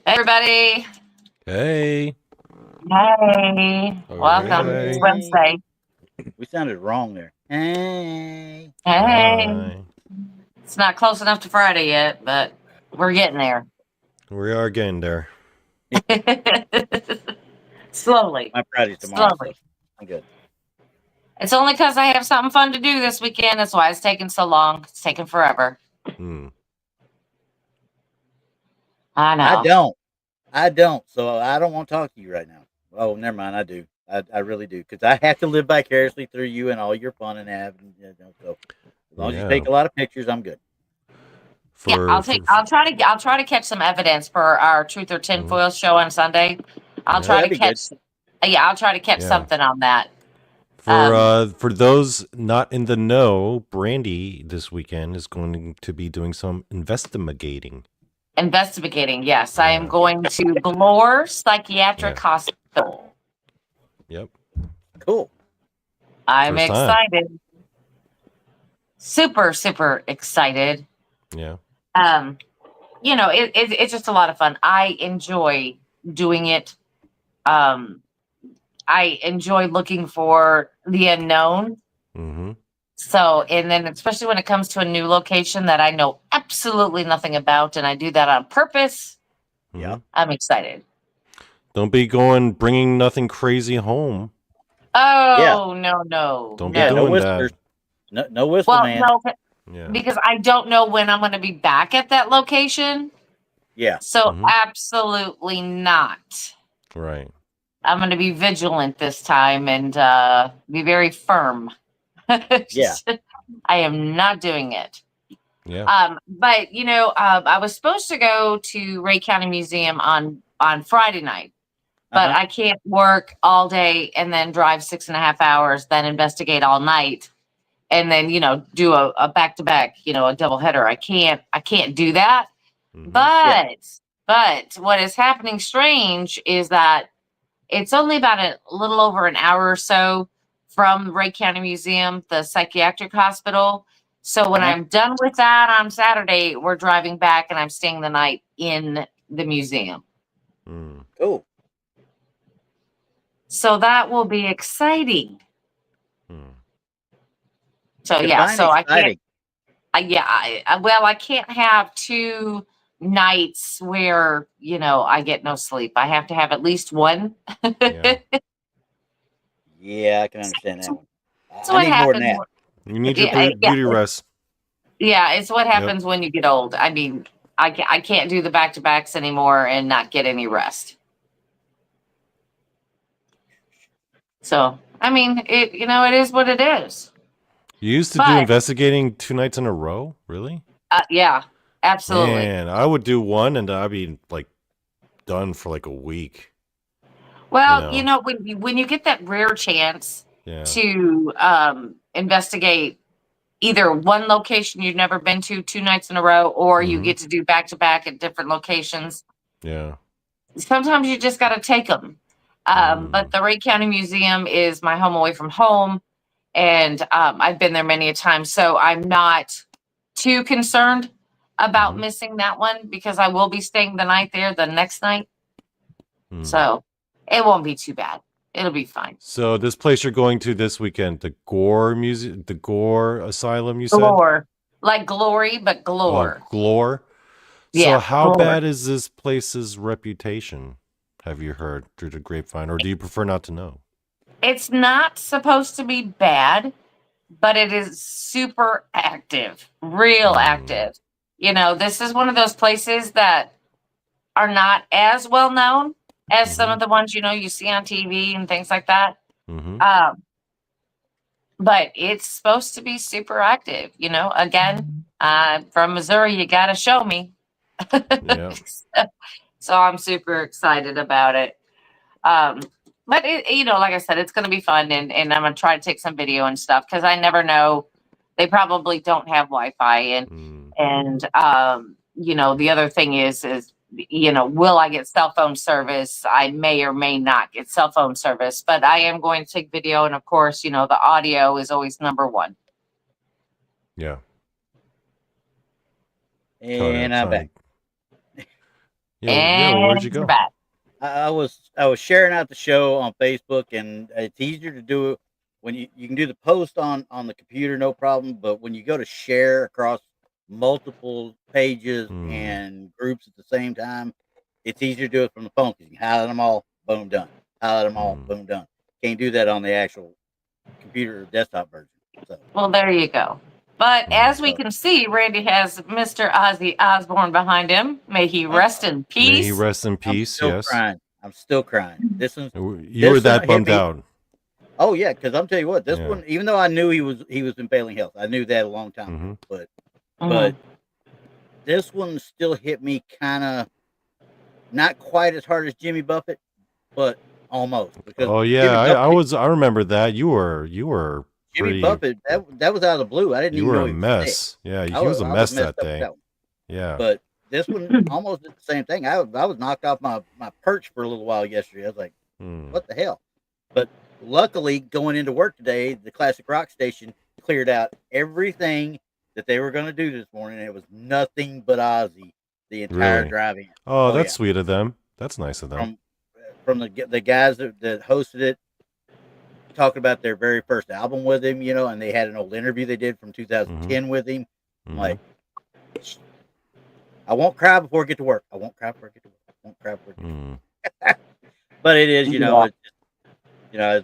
Everybody. Hey. Hey. Welcome. Hey. It's Wednesday. We sounded wrong there. Hey. Hey. It's not close enough to Friday yet, but we're getting there. We are getting there. Slowly. My Friday's tomorrow. Slowly. So I'm good. It's only because I have something fun to do this weekend. That's why it's taking so long. It's taking forever. I know. I don't. So I don't want to talk to you right now. Oh, never mind. I do. I really do. Because I have to live vicariously through you and all your fun and having. So as long as you take a lot of pictures, I'm good. I'll try to catch some evidence for our Truth or Tinfoil show on Sunday. I'll try to catch something on that. For those not in the know, Brandi this weekend is going to be doing some investigating. Yes. I am going to Glore Psychiatric Hospital. Yep. Cool. I'm excited. Super, super excited. Yeah. It's just a lot of fun. I enjoy doing it. I enjoy looking for the unknown. Mm-hmm. So, and then especially when it comes to a new location that I know absolutely nothing about, and I do that on purpose. Yeah. I'm excited. Don't be bringing nothing crazy home. Oh, no. Don't be doing that. No whistle, man. No, because I don't know when I'm going to be back at that location. Yeah. So absolutely not. Right. I'm going to be vigilant this time and be very firm. Yeah. I am not doing it. Yeah. But I was supposed to go to Ray County Museum on Friday night, but I can't work all day and then drive 6.5 hours, then investigate all night, and then do a back-to-back, a double header. I can't do that. But what is happening strange is that it's only about a little over an hour or so from Ray County Museum, the psychiatric hospital. So when I'm done with that on Saturday, we're driving back and I'm staying the night in the museum. Cool. So that will be exciting. So exciting. I can't have 2 nights where I get no sleep. I have to have at least one. Yeah, I can understand that one. So what happens? More than that. You need your beauty rest. Yeah, it's what happens when you get old. I mean, I can't do the back-to-backs anymore and not get any rest. So, I mean, it is what it is. You used to do investigating 2 nights in a row? Really? Yeah, absolutely. Man, I would do one and I'd be done for a week. Well, when you get that rare chance to investigate either one location you've never been to 2 nights in a row, or you get to do back-to-back at different locations. Yeah. Sometimes you just got to take them. But the Ray County Museum is my home away from home, and I've been there many a time, so I'm not too concerned about missing that one because I will be staying the night there the next night. So it won't be too bad. It'll be fine. So this place you're going to this weekend, the Gore Museum, the Gore Asylum, you said? Like Glory, but Glore. Oh, Glore? Yeah. So how bad is this place's reputation? Have you heard through the grapevine, or do you prefer not to know? It's not supposed to be bad, but it is super active, real active. This is one of those places that are not as well known as some of the ones you see on TV and things like that. But it's supposed to be super active. Again, from Missouri, you got to show me. So I'm super excited about it. But like I said, it's going to be fun, and I'm going to try to take some video and stuff because I never know. They probably don't have Wi-Fi, and the other thing is will I get cell phone service? I may or may not get cell phone service, but I am going to take video, and of course, the audio is always number one. Yeah. And I'm back. And where'd you you're go? back. I was sharing out the show on Facebook, and it's easier to do it when you can do the post on the computer, no problem. But when you go to share across multiple pages and groups at the same time, it's easier to do it from the phone because you can highlight them all, boom, done. Highlight them all, boom, done. Can't do that on the actual computer or desktop version. So. Well, there you go. But as we can see, Randy has Mr. Ozzy Osbourne behind him. May he rest in peace. May he rest in peace. Yes. I'm still crying. This one's you were that bummed out. Oh yeah, because I'm telling you what, this one, even though I knew he was in failing health, I knew that a long time ago. But this one still hit me kind of not quite as hard as Jimmy Buffett, but almost. Because I remember that you were Jimmy Buffett. That was out of the blue. I didn't even know he was a mess. Yeah, he was a mess that day. Yeah, but this one almost did the same thing. I was knocked off my perch for a little while yesterday. I was like, what the hell? But luckily, going into work today, the Classic Rock station cleared out everything that they were going to do this morning. And it was nothing but Ozzy the entire drive in. Oh, that's sweet of them. That's nice of them. From the guys that hosted it, talking about their very first album with him, and they had an old interview they did from 2010 with him. I'm like, I won't cry before I get to work. I won't cry before I get to work. I won't cry before I get to work. But it is, it's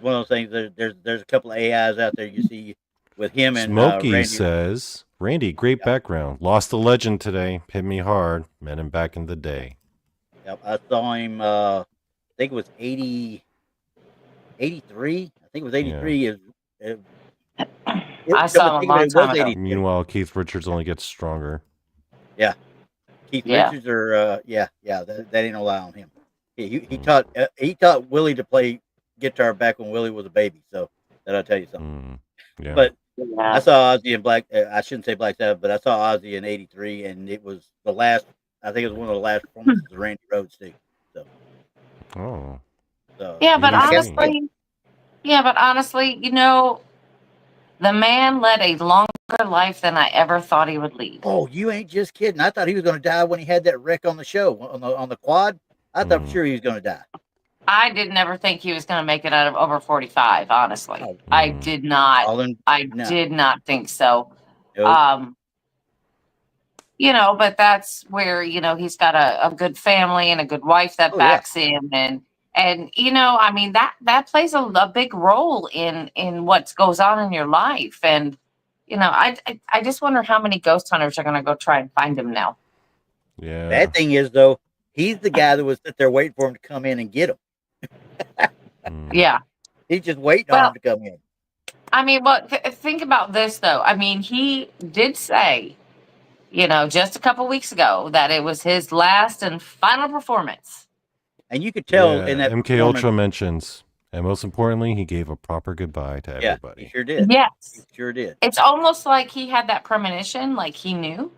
one of those things. There's a couple of AIs out there you see with him and Smokey Randy. says, Randy, great background. Lost a legend today. Hit me hard. Met him back in the day. Yep, I saw him. I think it was 83. I think it was 83. I saw him a long time ago. Meanwhile, Keith Richards only gets stronger. Yeah. Keith Richards that ain't no lie on him. He taught Willie to play guitar back when Willie was a baby. So that'll tell you something. Yeah. But I saw Ozzy in Black. I shouldn't say Black Sabbath, but I saw Ozzy in '83, and it was the last. I think it was one of the last performances of Randy Rhoads too. So. Oh. So, but honestly, the man led a longer life than I ever thought he would lead. Oh, you ain't just kidding. I thought he was going to die when he had that wreck on the show on the quad. I thought for sure he was going to die. I did never think he was going to make it out of over 45. Honestly, I did not. Did not think so. Nope. But that's where he's got a good family and a good wife that backs him, and I mean that plays a big role in what goes on in your life, and I just wonder how many ghost hunters are going to go try and find him now. Yeah. Bad thing is though, he's the guy that was sit there waiting for him to come in and get him. Yeah, he's just waiting on him to come in. I mean, think about this though. I mean, he did say, just a couple weeks ago that it was his last and final performance. And you could tell in that MK Ultra mentions, and most importantly, he gave a proper goodbye to everybody. He sure did. Yes, he sure did. It's almost like he had that premonition, like he knew.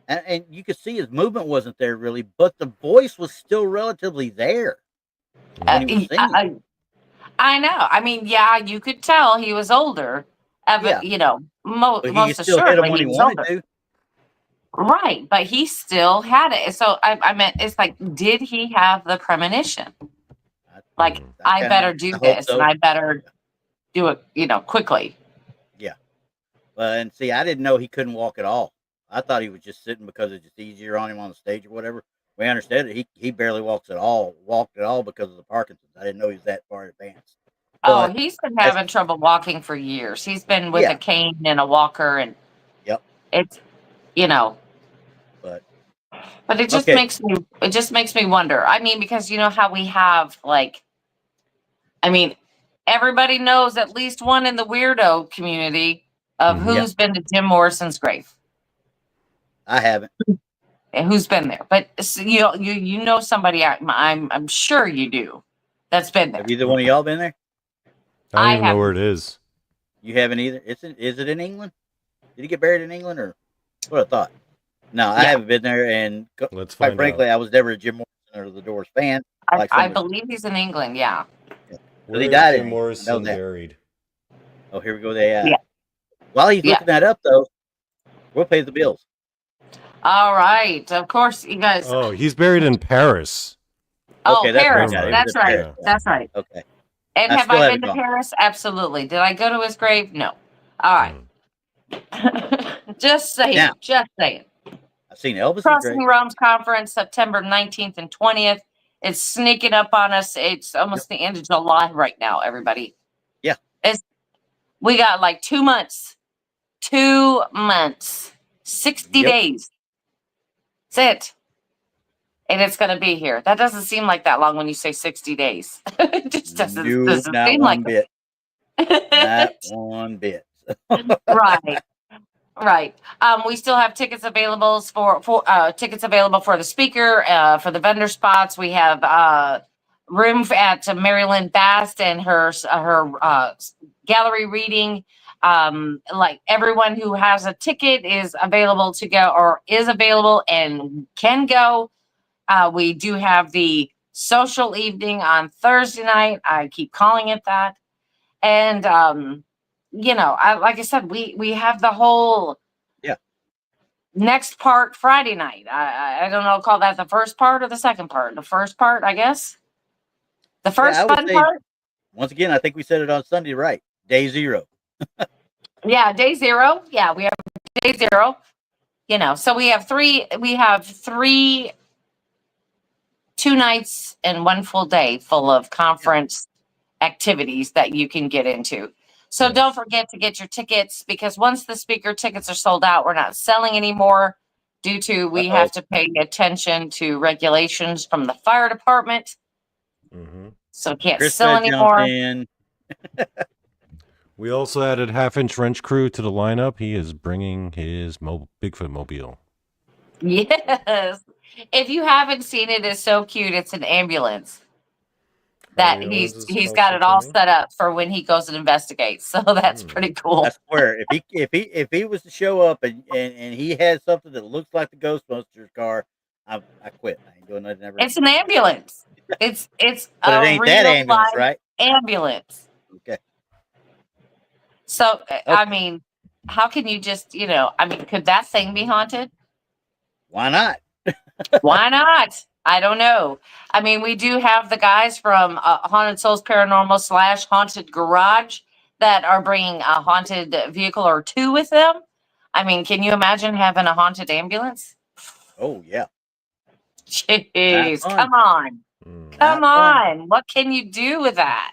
And you could see his movement wasn't there really, but the voice was still relatively there. I know. I mean, you could tell he was older. Most assuredly he was older. Right, but he still had it. So I meant, it's like, did he have the premonition? Like, I better do this, and I better do it, quickly. Yeah. And see, I didn't know he couldn't walk at all. I thought he was just sitting because it's just easier on him on the stage or whatever. We understood it. He barely walked at all because of the Parkinson's. I didn't know he was that far advanced. But he's been having trouble walking for years. He's been with a cane and a walker, and it's but it just makes me wonder. I mean, because how we have everybody knows at least one in the weirdo community of who's been to Jim Morrison's grave. I haven't. And who's been there? But you know somebody. I'm sure you do. That's been there. Have either one of y'all been there? I don't even know where it is. You haven't either. Is it in England? Did he get buried in England, or what I thought? No, I haven't been there, and quite frankly, I was never a Jim Morrison or the Doors fan. I believe he's in England. Yeah. So he died in Morrison buried. Oh, here we go. While he's looking that up, though, we'll pay the bills. All right. Of course, you guys. Oh, he's buried in Paris. Oh, Okay, that's Paris. right. That's right. Paris. That's right. Okay. And I have still I haven't been to gone. Paris? Absolutely. Did I go to his grave? No. All right. Just saying. Now- Just saying. I've seen Elvis. Crossing Realms Conference, September 19th and 20th. It's sneaking up on us. It's almost the end of July right now, everybody. Yeah. We got like 2 months. 2 months. 60 Yep. days. That's it. And it's going to be here. That doesn't seem like that long when you say 60 days. It just doesn't Not seem one like bit. it. Not one bit. Right. Right. We still have tickets available for tickets available for the speaker, for the vendor spots. We have room at Marilyn Bast and her gallery reading. Like everyone who has a ticket is available to go or is available and can go. We do have the social evening on Thursday night. I keep calling it that. And like I said, we have the whole next part Friday night. I don't know, call that the first part or the second part. The first part, I guess. The first fun part. Once again, I think we said it on Sunday, right? Day 0. Yeah, day 0. Yeah, we have day 0. So we have three 2 nights and 1 full day full of conference activities that you can get into. So don't forget to get your tickets, because once the speaker tickets are sold out, we're not selling anymore due to we have to pay attention to regulations from the fire department. So can't sell anymore. We also added Half-Inch Wrench Crew to the lineup. He is bringing his Bigfoot mobile. Yes. If you haven't seen it, it's so cute. It's an ambulance that he's got it all set up for when he goes and investigates. So that's pretty cool. I swear, if he was to show up and he has something that looks like the Ghostbusters car, I quit. I ain't doing nothing ever. It's an ambulance. It's but it a ain't real that ambulance, right? Ambulance. Okay. So I mean, how can you just could that thing be haunted? Why not? Why not? I don't know. I mean, we do have the guys from Haunted Souls Paranormal / Haunted Garage that are bringing a haunted vehicle or 2 with them. I mean, can you imagine having a haunted ambulance? Oh, yeah. Jeez, come on. Come on. What can you do with that?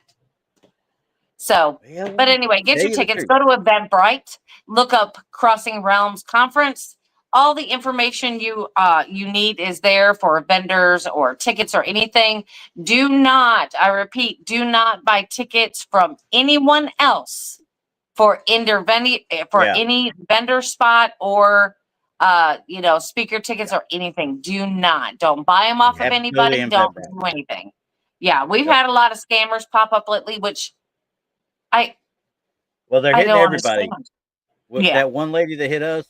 So, but anyway, get your tickets. Go to Eventbrite. Look up Crossing Realms Conference. All the information you need is there for vendors or tickets or anything. Do not, I repeat, do not buy tickets from anyone else for any vendor spot or speaker tickets or anything. Don't buy them off of anybody. Don't do anything. Yeah, we've had a lot of scammers pop up lately, which they're hitting everybody. With that one lady that hit us,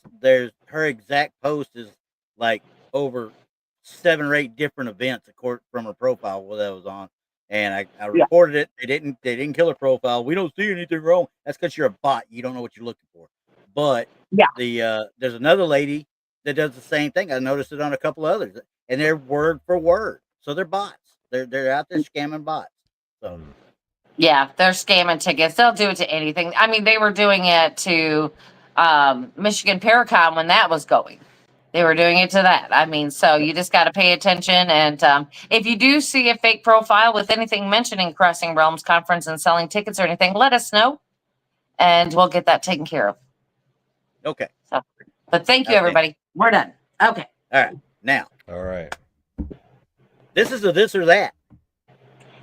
her exact post is like over 7 or 8 different events from her profile that was on, and I reported it. They didn't kill her profile. We don't see anything wrong. That's because you're a bot. You don't know what you're looking for. But there's another lady that does the same thing. I noticed it on a couple others, and they're word for word. So they're bots. They're out there scamming bots. So. Yeah, they're scamming tickets. They'll do it to anything. I mean, they were doing it to Michigan Paracon when that was going. They were doing it to that. I mean, so you just got to pay attention. And if you do see a fake profile with anything mentioning Crossing Realms Conference and selling tickets or anything, let us know, and we'll get that taken care of. Okay. So, but thank you, everybody. We're done. Okay. All right. Now. All right. This is a this or that.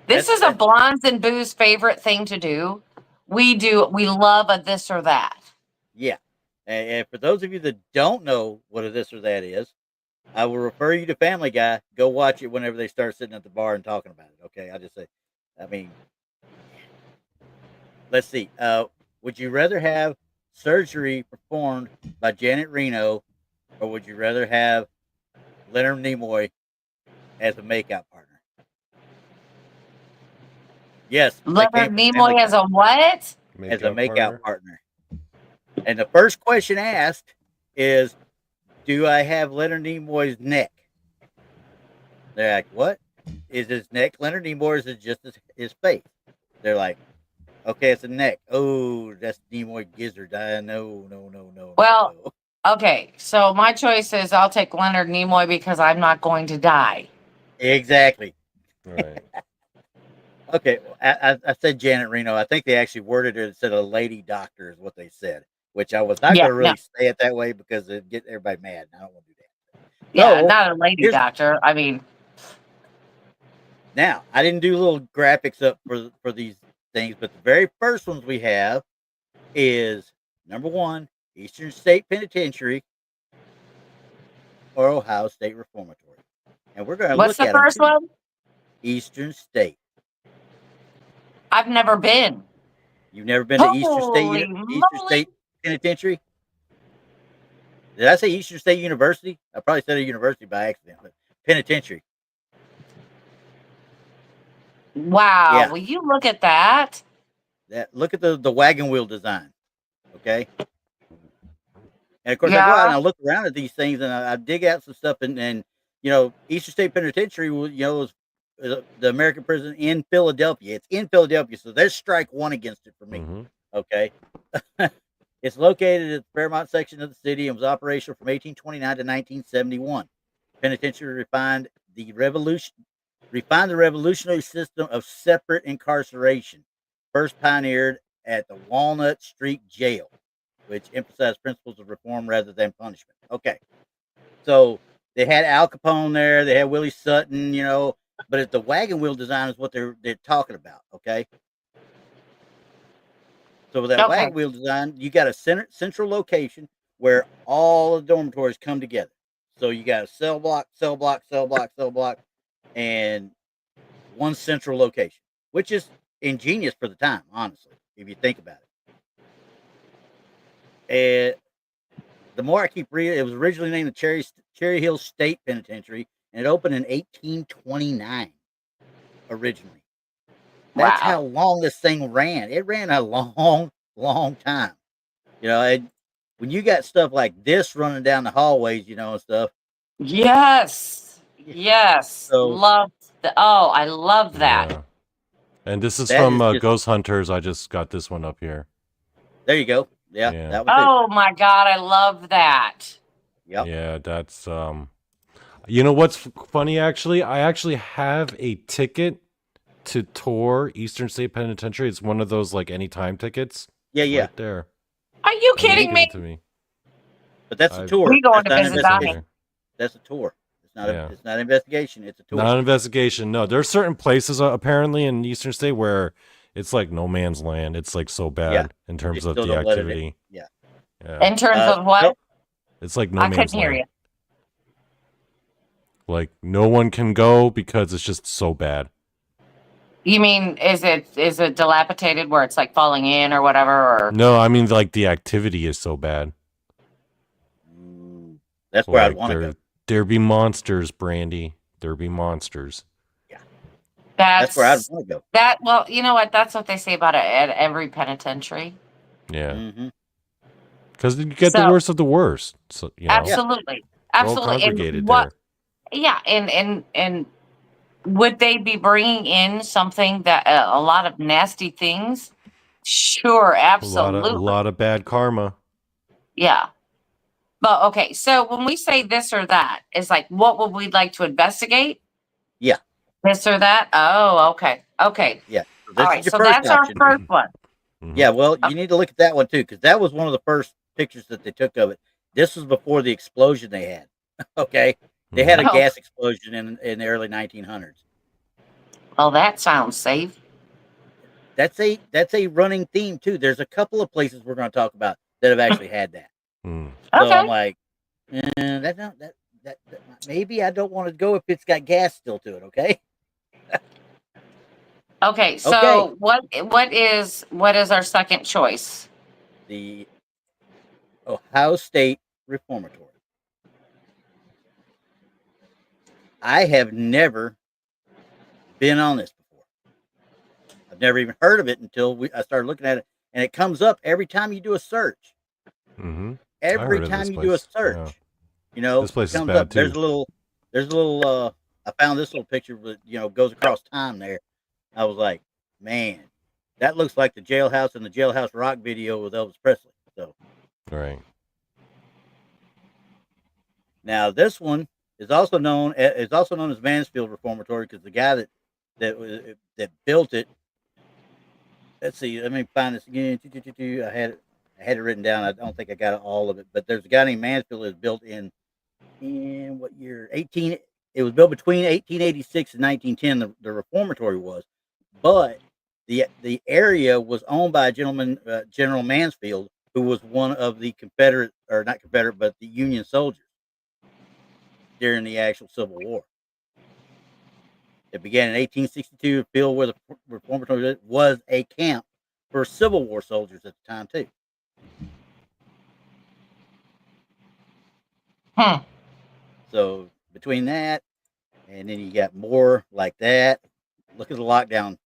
This is a Blondes and Boos favorite thing to do. We love a this or that. Yeah. And for those of you that don't know what a this or that is, I will refer you to Family Guy. Go watch it whenever they start sitting at the bar and talking about it. Okay. I'll just say, let's see. Would you rather have surgery performed by Janet Reno, or would you rather have Leonard Nimoy as a makeout partner? Yes. Leonard Nimoy as a what? As a makeout partner. And the first question asked is, do I have Leonard Nimoy's neck? They're like, what? Is his neck Leonard Nimoy, or is it just his face? They're like, okay, it's a neck. Oh, that's Nimoy Gizzard. No. Well, okay. So my choice is I'll take Leonard Nimoy because I'm not going to die. Exactly. Right. Okay, I said Janet Reno. I think they actually worded it instead of lady doctor is what they said, which I was not Yeah, going to really no. say it that way because it'd get everybody mad. I don't want to do that. Yeah, So, not a lady here's- doctor. I mean, Now, I didn't do little graphics up for these things, but the very first ones we have is number 1, Eastern State Penitentiary or Ohio State Reformatory. And we're going to what's look the at them first too. one? Eastern State. I've never been. You've never been to Holy Eastern moly. State Penitentiary? Did I say Eastern State University? I probably said a university by accident, but penitentiary. Wow. Yeah. Will you look at that? Look at the wagon wheel design. Okay. And of course, I go Yeah. out and I look around at these things and I dig out some stuff and Eastern State Penitentiary, is the American prison in Philadelphia. It's in Philadelphia, so there's strike one against it for me. Mhm. Okay. It's located at the Fairmont section of the city and was operational from 1829 to 1971. Penitentiary refined the revolutionary system of separate incarceration, first pioneered at the Walnut Street Jail, which emphasized principles of reform rather than punishment. Okay. So they had Al Capone there, they had Willie Sutton, but it's the wagon wheel design is what they're talking about. Okay. So with that Okay. wagon wheel design, you got a central location where all the dormitories come together. So you got a cell block, and one central location, which is ingenious for the time, honestly, if you think about it. And the more I keep reading, it was originally named the Cherry Hill State Penitentiary, and it opened in 1829 originally. That's Wow. how long this thing ran. It ran a long, long time. When you got stuff like this running down the hallways, and stuff. Yes. So- I love that. Yeah. And this is That from is just- Ghost Hunters. I just got this one up here. There you go. Yeah. Yeah. That one too. Oh my God, I love that. Yep. Yeah, that's you know what's funny actually? I actually have a ticket to tour Eastern State Penitentiary. It's one of those like anytime tickets. Yeah. Right there. Are you They kidding gave me? it to me. But that's a I- tour. We going That's to not an visit investigation. Donnie. That's a tour. It's not Yeah. it's not an investigation. It's a tour. Not an investigation. No, there's certain places apparently in Eastern State where it's like no man's land. It's like so bad Yeah. in terms They of still the don't let it in. activity. Yeah. Yeah. In terms of what? nope. It's like no I man's couldn't hear land. you. Like no one can go because it's just so bad. You mean is it dilapidated where it's like falling in or whatever? Or No, I mean like the activity is so bad. That's where I'd Like want to go. there be monsters, Brandy. There be monsters. That's where I'd want to go. Well, you know what? That's what they say about it at every penitentiary. Yeah. Mm-hmm. Because you get the So- worst of the worst. So Absolutely. we're all Absolutely. congregated And what? there. Yeah, and would they be bringing in something that a lot of nasty things? Sure, absolutely. A lot of bad karma. Yeah. But okay, so when we say this or that, it's like what would we like to investigate? Yeah. This or that? Oh, okay. Okay. Yeah. So All this right. is your So first that's option. our first one. Mhm. Yeah, well, you need to look at that one too, because that was one of the first pictures that they took of it. This was before the explosion they had. Okay. They had a Oh. gas explosion in the early 1900s. Well, that sounds safe. That's a running theme too. There's a couple of places we're going to talk about that have actually had that. Mm. So Okay. I'm like, that maybe I don't want to go if it's got gas still to it. Okay. Okay. So what is our second choice? The Ohio State Reformatory. I have never been on this before. I've never even heard of it until I started looking at it, and it comes up every time you do a search. Mm-hmm. Every heard of time this you do a place, search. yeah. You know, This place is comes bad up. too. There's a little. I found this little picture, but goes across time there. I was like, man, that looks like the Jailhouse and the Jailhouse Rock video with Elvis Presley. So Right. now this one is also known as Mansfield Reformatory because the guy that built it. Let's see. Let me find this again. I had it written down. I don't think I got all of it, but there's a guy named Mansfield that's built in what year? It was built between 1886 and 1910. The reformatory was, but the area was owned by a gentleman, General Mansfield, who was one of the Confederate, or not Confederate, but the Union soldiers during the actual Civil War. It began in 1862. A field where the reformatory was a camp for Civil War soldiers at the time too. So between that and then you got more like that. Look at the lockdown.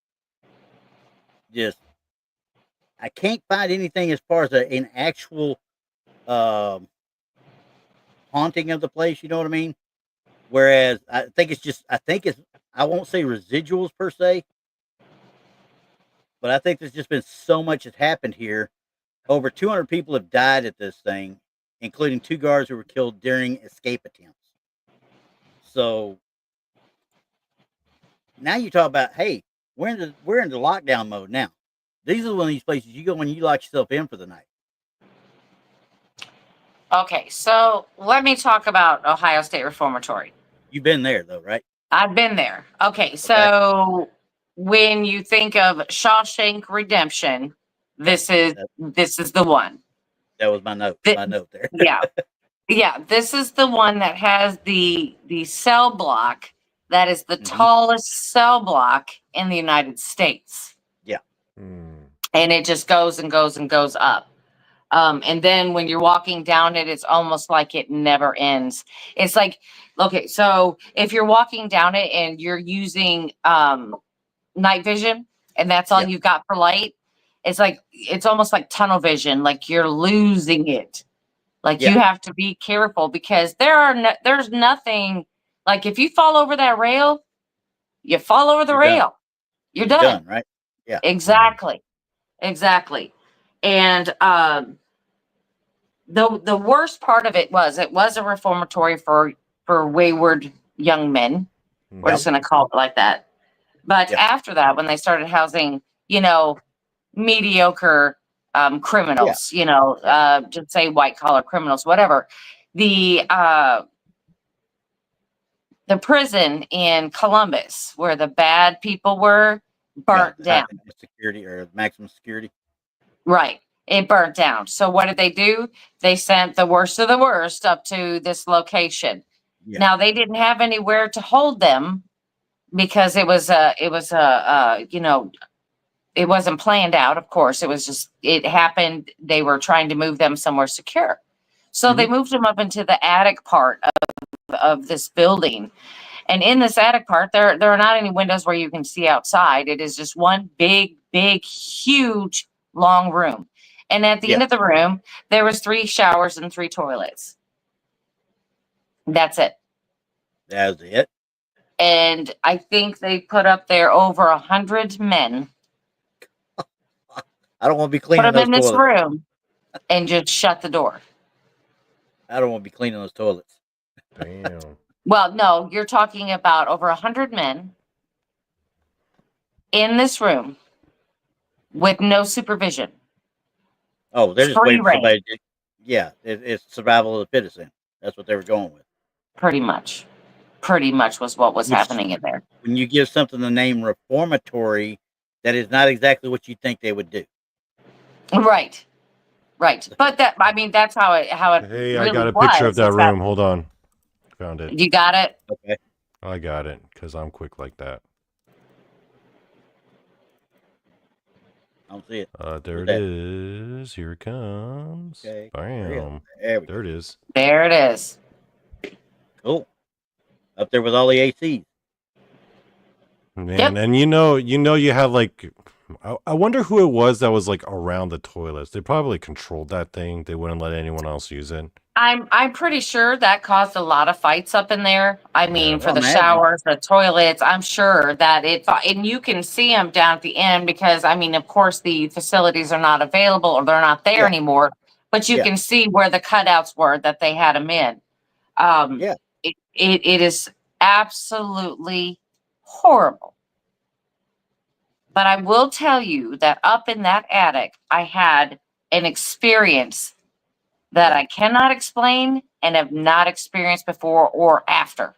Just I can't find anything as far as an actual haunting of the place. You know what I mean? Whereas I think it's I won't say residuals per se, but I think there's just been so much has happened here. Over 200 people have died at this thing, including 2 guards who were killed during escape attempts. So now you talk about, hey, we're in the lockdown mode now. These are one of these places you go when you lock yourself in for the night. Okay, so let me talk about Ohio State Reformatory. You've been there though, right? I've been there. Okay, so when you think of Shawshank Redemption, this is the one. That was my note. My note there. Yeah. This is the one that has the cell block that is the tallest cell block in the United States. Yeah. And it just goes and goes and goes up. And then when you're walking down it, it's almost like it never ends. It's like, okay, so if you're walking down it and you're using night vision and that's all you've got for light, it's almost like tunnel vision, like you're losing it. Like you have to be careful because there's nothing, like if you fall over that rail, you fall over the rail. You're done, right? Yeah. Exactly. And the worst part of it was a reformatory for wayward young men. We're just going to call it like that. But after that, when they started housing, mediocre criminals, just say white collar criminals, whatever. The prison in Columbus, where the bad people were, burnt down. Security or maximum security. Right. It burnt down. So what did they do? They sent the worst of the worst up to this location. Yeah. Now they didn't have anywhere to hold them because it wasn't planned out. Of course, it happened. They were trying to move them somewhere secure. So they moved them up into the attic part of this building. And in this attic part, there are not any windows where you can see outside. It is just one big, huge, long room. And at the end of the room, there was 3 showers and 3 toilets. That's it. That's it. And I think they put up there over 100 men. I don't want to be cleaning those toilets. Put them in toilets. this room and just shut the door. I don't want to be cleaning those toilets. Damn. Well, no, you're talking about over 100 men in this room with no supervision. Oh, they're just waiting for somebody. It's survival of the fittest. That's what they were going with. Pretty much was what was happening in there. When you give something the name reformatory, that is not exactly what you think they would do. Right. But that's how it. Hey, really I got a picture of that room. Hold on. Found it. You got it? Okay. I got it because I'm quick like that. I don't see it. There it is. Here it comes. Okay. Bam. There it is. There it is. Cool. Up there with all the ACs. Man, and you have like, I wonder who it was that was like around the toilets. They probably controlled that thing. They wouldn't let anyone else use it. I'm pretty sure that caused a lot of fights up in there. I mean, for Well, the imagine. showers, the toilets, I'm sure that and you can see them down at the end because, I mean, of course, the facilities are not available or they're not there Yeah. anymore, but you Yeah. can see where the cutouts were that they had them in. Yeah. It is absolutely horrible. But I will tell you that up in that attic, I had an experience that Yeah. I cannot explain and have not experienced before or after.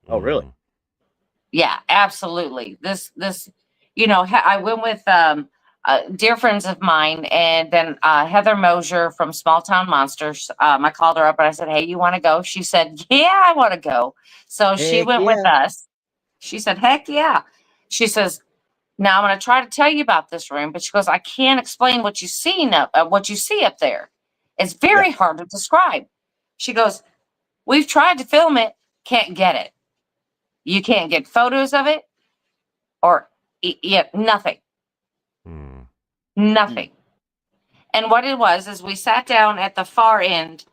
Oh, really? Yeah, absolutely. This, I went with dear friends of mine, and then Heather Mosier from Small Town Monsters. I called her up and I said, "Hey, you want to go?" She said, "Yeah, I want to go." So she Heck went with yeah. us. She said, "Heck yeah." She says, "Now I'm going to try to tell you about this room," but she goes, "I can't explain what you see up there. It's very hard to describe." She goes, "We've tried to film it, can't get it. You can't get photos of it or nothing, nothing." And what it was is we sat down at the far end.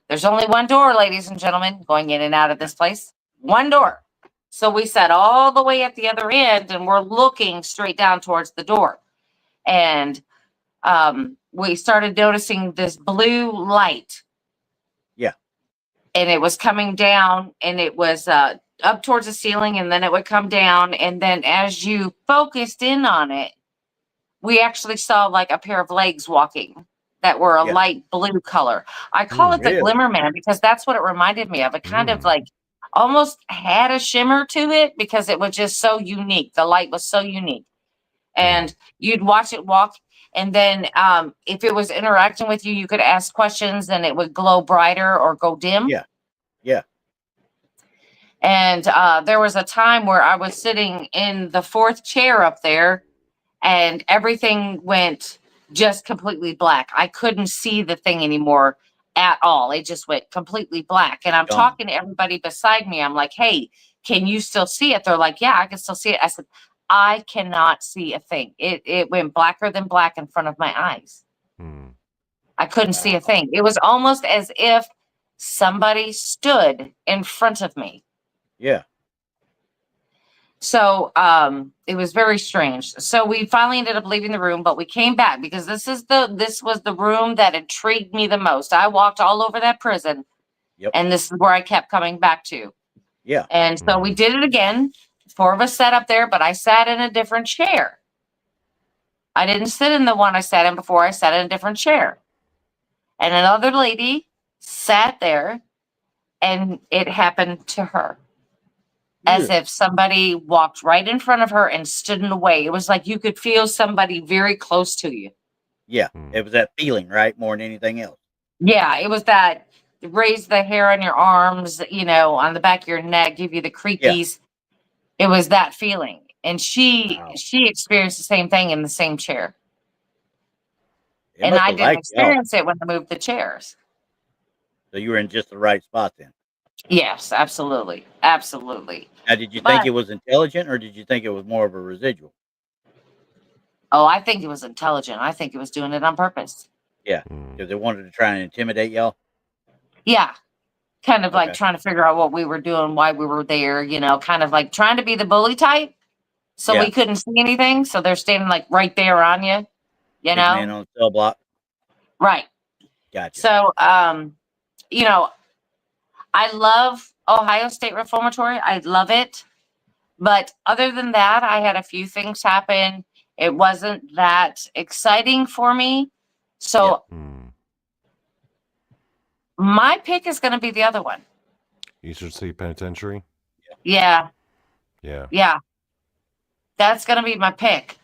There's only one door, ladies and gentlemen, going in and out of this place. One door. So we sat all the way at the other end and we're looking straight down towards the door. And we started noticing this blue light. Yeah. And it was coming down and it was up towards the ceiling and then it would come down. And then as you focused in on it, we actually saw like a pair of legs walking that were a light blue color. I call it the Really? Glimmer Man because that's what it reminded me of. It kind of like almost had a shimmer to it because it was just so unique. The light was so unique. And you'd watch it walk. And then if it was interacting with you, you could ask questions and it would glow brighter or go dim. Yeah. Yeah. And there was a time where I was sitting in the fourth chair up there and everything went just completely black. I couldn't see the thing anymore at all. It just went completely black. And I'm talking to everybody beside me. I'm like, "Hey, can you still see it?" They're like, "Yeah, I can still see it." I said, "I cannot see a thing. It went blacker than black in front of my eyes. I couldn't see a thing. It was almost as if somebody stood in front of me." Yeah. So it was very strange. So we finally ended up leaving the room, but we came back because this was the room that intrigued me the most. I walked all over that prison, and this is where I kept coming back to. Yeah. And so we did it again. 4 of us sat up there, but I sat in a different chair. I didn't sit in the one I sat in before. I sat in a different chair. And another lady sat there, and it happened to her. As if somebody walked right in front of her and stood in the way. It was like you could feel somebody very close to you. Yeah. It was that feeling, right? More than anything else. Yeah, it was that raise the hair on your arms, on the back of your neck, give you the creepies. Yeah. It was that feeling. And she experienced the same thing in the same chair. And I didn't experience it when I moved the chairs. So you were in just the right spot then. Yes, absolutely. Absolutely. Now, did you think it was intelligent or did you think it was more of a residual? Oh, I think it was intelligent. I think it was doing it on purpose. Yeah, because they wanted to try and intimidate y'all? Yeah. Kind of like trying to figure out what we were doing, why we were there, kind of like trying to be the bully type. So we couldn't see anything. So they're standing like right there on you, Big man on the cell block. Right. Gotcha. So, I love Ohio State Reformatory. I love it. But other than that, I had a few things happen. It wasn't that exciting for me. So my pick is going to be the other one. Eastern State Penitentiary? Yeah. Yeah. Yeah. That's going to be my pick.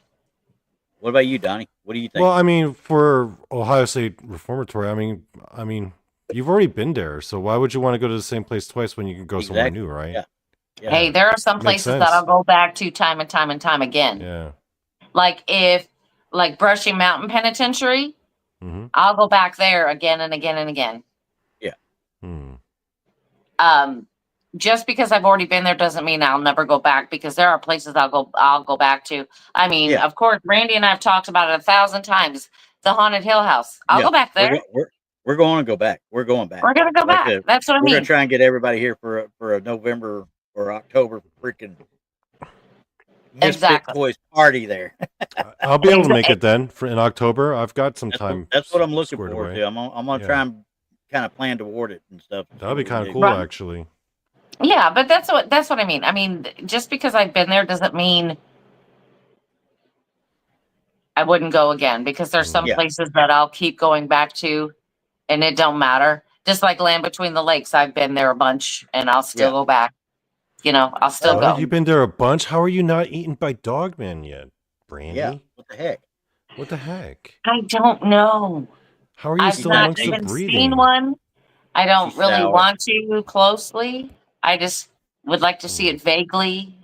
What about you, Donnie? What do you think? Well, I mean, for Ohio State Reformatory, I mean, you've already been there, so why would you want to go to the same place twice when you can go somewhere new, right? Yeah. Yeah. Hey, there are some places that I'll go back to time and time and time again. Yeah. Like Brushy Mountain Penitentiary, I'll go back there again and again and again. Yeah. Just because I've already been there doesn't mean I'll never go back, because there are places I'll go back to. I mean, of course, Randy and I have talked about it 1,000 times. The Haunted Hill House. I'll go back there. We're going to go back. We're going back. We're gonna go Like I back. said, That's what I we're mean. gonna try and get everybody here for a November or October freaking Misfit Exactly. Toys party there. I'll be able to make it then for in October. I've got some time. That's what I'm looking squared forward away. to. I'm gonna Yeah. try and kind of plan toward it and stuff. That'd be kind of cool, Right. actually. Yeah, but that's what I mean. I mean, just because I've been there doesn't mean I wouldn't go again, because there's some Yeah. places that I'll keep going back to and it don't matter. Just like Land Between the Lakes, I've been there a bunch and I'll still go back. You know, I'll still go. You've been there a bunch. How are you not eaten by Dogman yet, Brandi? Yeah. What the heck? What the heck? I don't know. How are you I've still not amongst the even breeding? seen one. I don't She's really sour. want to closely. I just would like to see it vaguely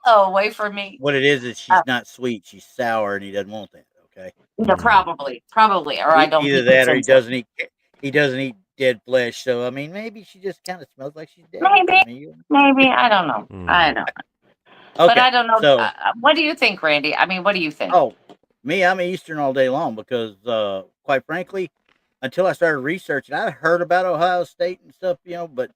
away from me. What it is she's not sweet. She's sour, and he doesn't want that. Okay. Yeah, probably, or I don't. Either keep that, or he it sensitive. doesn't eat dead flesh. So I mean, maybe she just kind of smells like she's dead. Maybe I don't know. I don't. Okay, But I don't know. So, what do you think, Randy? I mean, what do you think? oh, me, I'm Eastern all day long because, quite frankly, until I started researching, I heard about Ohio State and stuff, but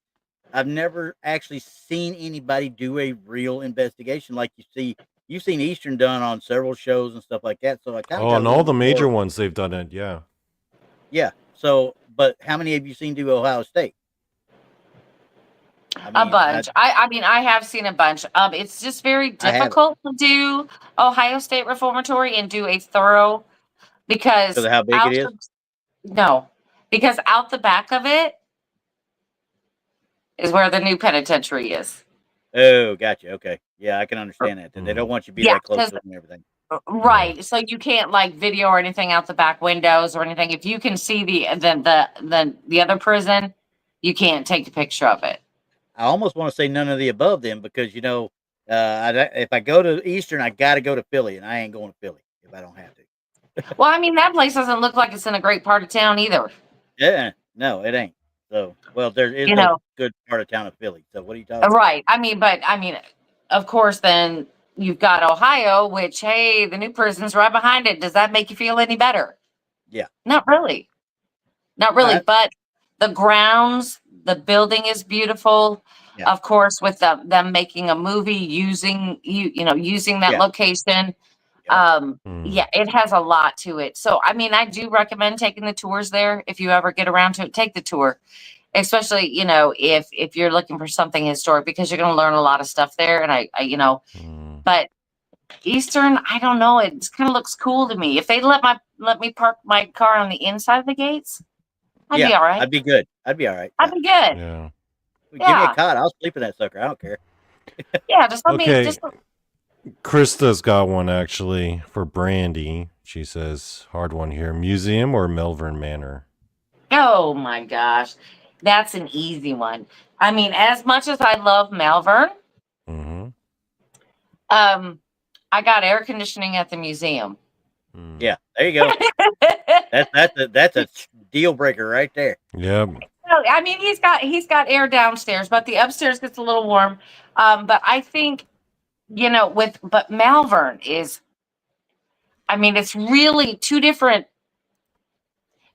I've never actually seen anybody do a real investigation like you see. You've seen Eastern done on several shows and stuff like that. So I kind of on all the major ones they've done it. Yeah. Yeah. So, but how many have you seen do Ohio State? A bunch. I mean, I have seen a bunch. It's just very difficult to do Ohio State Reformatory and do a thorough, because of how big it is. No, because out the back of it is where the new penitentiary is. Oh, gotcha. Okay, yeah, I can understand that. They don't want you to be that close to them and everything. Right. So you can't like video or anything out the back windows or anything. If you can see the other prison, you can't take a picture of it. I almost want to say none of the above then, because if I go to Eastern, I got to go to Philly, and I ain't going to Philly if I don't have to. Well, I mean, that place doesn't look like it's in a great part of town either. Yeah, no, it ain't. So, well, there is a good part of town of Philly. So, what are you talking about? Right. I mean, of course, then you've got Ohio, which, hey, the new prison's right behind it. Does that make you feel any better? Yeah. Not really. But the grounds, the building is beautiful. Yeah. Of course, with them making a movie using that location. Yeah, it has a lot to it. So, I mean, I do recommend taking the tours there. If you ever get around to it, take the tour, especially, if you're looking for something historic, because you're going to learn a lot of stuff there. And but Eastern, I don't know. It just kind of looks cool to me. If they let me park my car on the inside of the gates, I'd be all right. I'd be good. I'd be all right. I'd be good. Yeah. Give me a cot. I'll sleep in that sucker. I don't care. Yeah, just let me. Krista's got one actually for Brandi. She says, hard one here. Museum or Malvern Manor? Oh my gosh. That's an easy one. I mean, as much as I love Malvern, I got air conditioning at the museum. Yeah, there you go. that's a deal breaker right there. Yep. I mean, he's got air downstairs, but the upstairs gets a little warm. But I think, but Malvern is, I mean, it's really two different.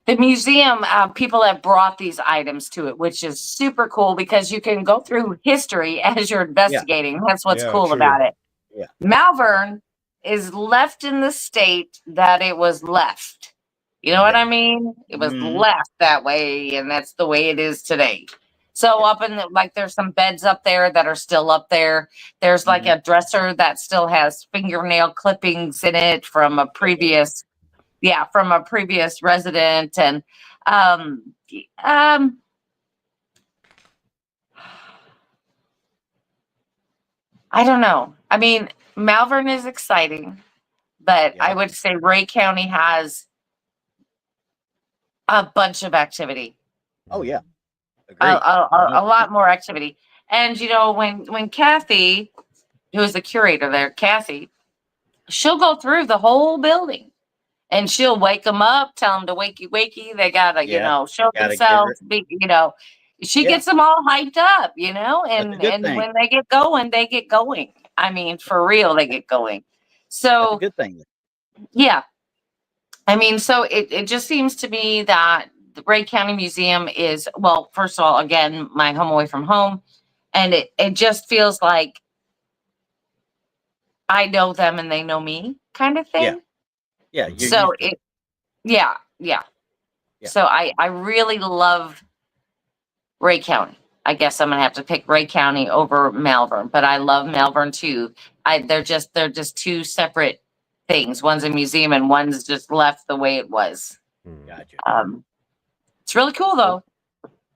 The museum, people have brought these items to it, which is super cool because you can go through history as you're investigating. That's what's cool about it. Yeah. Malvern is left in the state that it was left. You know what I mean? It was left that way, and that's the way it is today. So up in there's some beds up there that are still up there. There's like a dresser that still has fingernail clippings in it from a previous resident. And I don't know. I mean, Malvern is exciting, but I would say Ray County has a bunch of activity. Oh yeah. A lot more activity. And when Kathy, who is the curator there, Kathy, she'll go through the whole building and she'll wake them up, tell them to wakey. They gotta, show themselves. She gets them all hyped up, and when they get going, they get going. I mean, for real, they get going. So that's a good thing. Yeah. I mean, so it just seems to me that the Ray County Museum is, well, first of all, again, my home away from home. And it just feels like I know them and they know me kind of thing. Yeah. You're So used to it. yeah. Yeah. So I really love Ray County. I guess I'm gonna have to pick Ray County over Malvern, but I love Malvern too. They're just two separate things. One's a museum and one's just left the way it was. Gotcha. It's really cool though.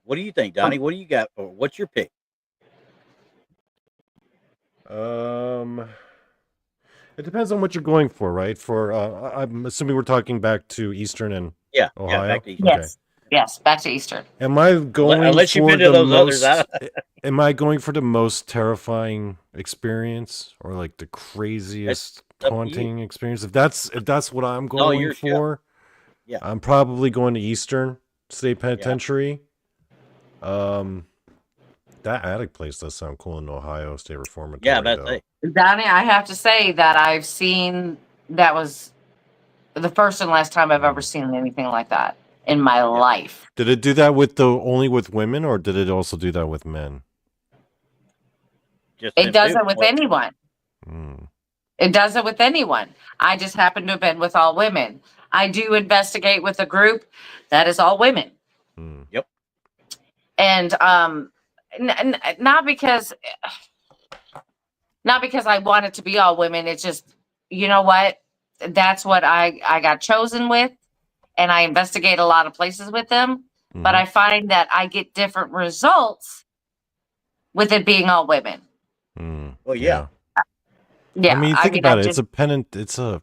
What do you think, Donnie? What do you got for? What's your pick? It depends on what you're going for, right? For I'm assuming we're talking back to Eastern and Ohio. Back to Eastern. Yes. Yes, back to Eastern. Am I going Unless you've for been to the those others, most? Am I going for the most terrifying experience, or like the craziest up to you. haunting experience? If that's what I'm No, going you're for, Yeah. I'm probably going to Eastern State Penitentiary. That attic place does sound cool in Ohio State Reformatory. Yeah, that's though. it. Donnie, I have to say that I've seen, that was the first and last time I've ever seen anything like that in my life. Did it do that with only with women, or did it also do that with men? Just It them does two. it with anyone. It does it with anyone. I just happen to have been with all women. I do investigate with a group that is all women. Yep. And not because I want it to be all women. It's just, you know what? That's what I got chosen with, and I investigate a lot of places with them. But I find that I get different results with it being all women. Well, yeah. Yeah. I mean, think about it. It's a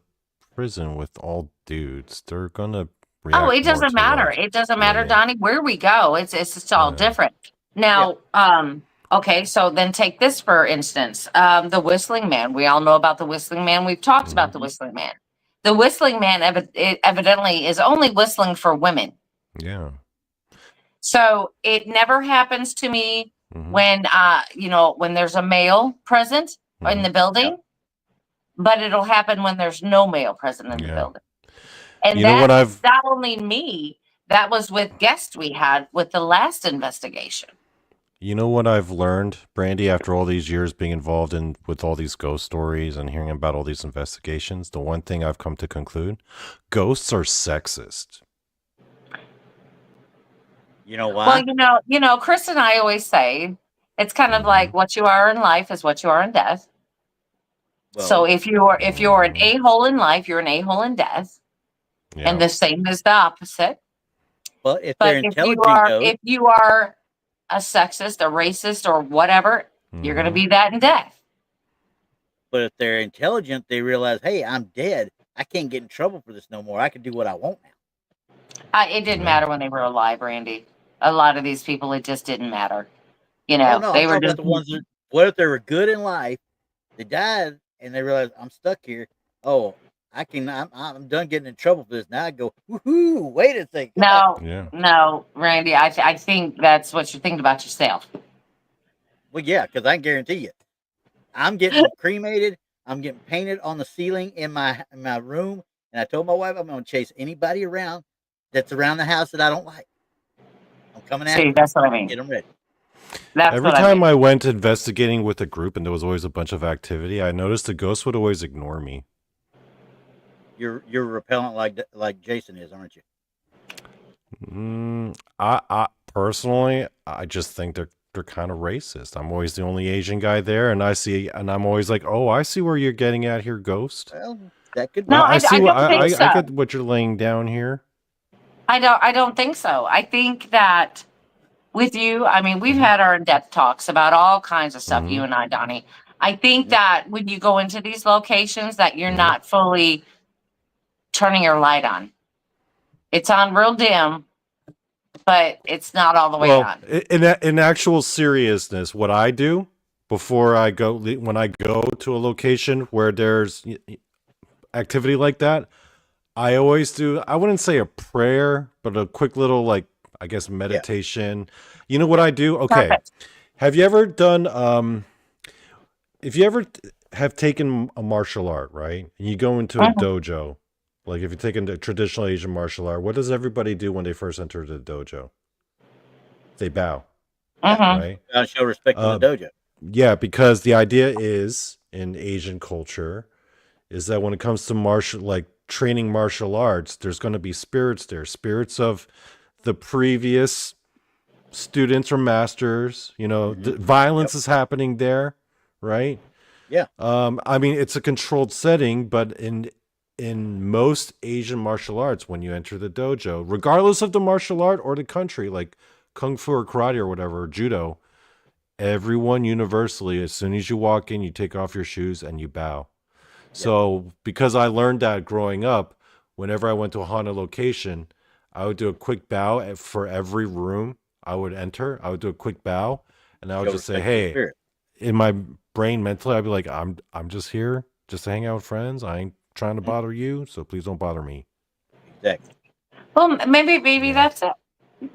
prison with all dudes. They're gonna react Oh, it more doesn't to, matter. like, It doesn't matter, yeah. Donnie, where we go. It's just all different. Now, okay, so then take this for instance. The Whistling Man. We all know about the Whistling Man. We've talked about the Whistling Man. The Whistling Man evidently is only whistling for women. Yeah. So it never happens to me when when there's a male present in the building, but it'll happen when there's no male present in the building. And that's not only me, that was with guests we had with the last investigation. You know what I've learned, Brandi, after all these years being involved with all these ghost stories and hearing about all these investigations, the one thing I've come to conclude, ghosts are sexist. You know why? Well, Chris and I always say it's kind of like what you are in life is what you are in death. Well, So if you're an a-hole in life, you're an a-hole in death. Yeah. And the same is the opposite. But if they're intelligent, if you are a sexist, a racist, or whatever, you're going to be that in death. But if they're intelligent, they realize, hey, I'm dead. I can't get in trouble for this no more. I can do what I want now. It didn't matter when they were alive, Randy. A lot of these people, it just didn't matter. They I'm were talking just about the ones that, what if they were good in life, they died, and they realized, I'm stuck here. Oh, I'm done getting in trouble for this. Now I go, woohoo, wait a second. No, Randy, I think that's what you're thinking about yourself. Well, yeah, because I can guarantee you, I'm getting cremated. I'm getting painted on the ceiling in my room. And I told my wife I'm going to chase anybody around that's around the house that I don't like. I'm coming after them. That's what I mean. Get them ready. Every time I went investigating with a group and there was always a bunch of activity, I noticed the ghost would always ignore me. You're repellent like Jason is, aren't you? I personally, I just think they're kind of racist. I'm always the only Asian guy there, and I'm always like, oh, I see where you're getting at here, ghost. Well, that could be. No, I don't think so. I get what you're laying down here. I don't think so. I think that with you, I mean, we've had our in-depth talks about all kinds of stuff, you and I, Donnie. I think that when you go into these locations that you're not fully turning your light on. It's on real dim, but it's not all the way on. In actual seriousness, what I do when I go to a location where there's activity like that, I always do, I wouldn't say a prayer, but a quick little, I guess, meditation. You know what I do? Okay. Perfect. Have you ever done, if you ever have taken a martial art, right? And you go into a dojo, Like if you take into traditional Asian martial art, what does everybody do when they first enter the dojo? They bow, right? Gotta show respect to the dojo. Yeah, because the idea is in Asian culture is that when it comes to training martial arts, there's going to be spirits there, spirits of the previous students or masters. Violence is happening there, right? Yeah. I mean, it's a controlled setting, but in most Asian martial arts, when you enter the dojo, regardless of the martial art or the country, like kung fu or karate or whatever, or judo, everyone universally, as soon as you walk in, you take off your shoes and you bow. So because I learned that growing up, whenever I went to a haunted location, I would do a quick bow for every room I would enter. I would do a quick bow, and I would just say, "Hey," in my brain mentally, I'd be like, "I'm just here just to hang out with friends. I ain't trying to bother you, so please don't bother me." Exactly. Well, maybe that's it.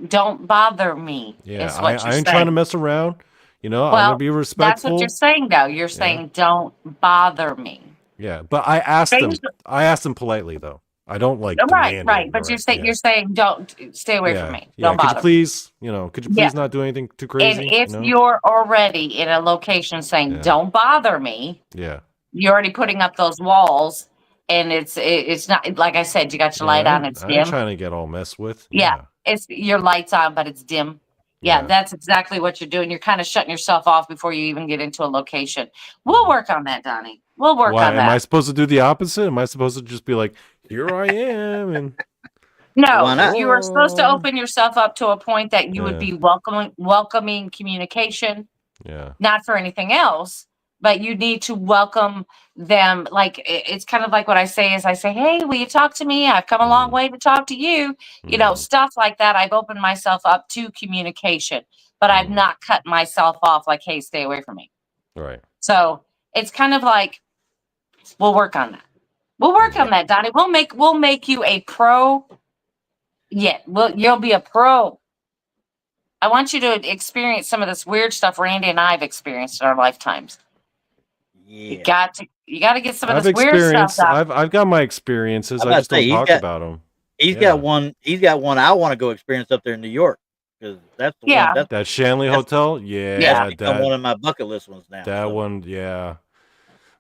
Don't bother me. Yeah, I ain't trying to mess around. I'm gonna be respectful. That's what you're saying, though. You're saying don't bother me. Yeah, but I asked them. I asked them politely, though. I don't demand right. it, But you're saying don't stay away from me. Yeah, don't bother. Could you please not do anything too crazy? And if you're already in a location saying don't bother me, you're already putting up those walls, and it's not like I said. You got your light on. It's dim. I'm trying to get all messed with. Yeah, it's your light's on, but it's dim. Yeah, that's exactly what you're doing. You're kind of shutting yourself off before you even get into a location. We'll work on that, Donnie. We'll work on that. Am I supposed to do the opposite? Am I supposed to just be like, here I am? And no, you are supposed to open yourself up to a point that you would be welcoming communication. Yeah. Not for anything else, but you need to welcome them. Like it's kind of like what I say is I say, hey, will you talk to me? I've come a long way to talk to you. Stuff like that. I've opened myself up to communication, but I've not cut myself off like, hey, stay away from me. Right. So it's kind of like, we'll work on that. We'll work on that, Donnie. We'll make you a pro. Yeah, you'll be a pro. I want you to experience some of this weird stuff Randy and I have experienced in our lifetimes. Yeah. You got to get some of this weird stuff out. I've got my experiences. I just don't talk about them. He's got one. He's got one. I want to go experience up there in New York because that's the one. That Shanley Hotel. Yeah, that's one of my bucket list ones now. That one, yeah.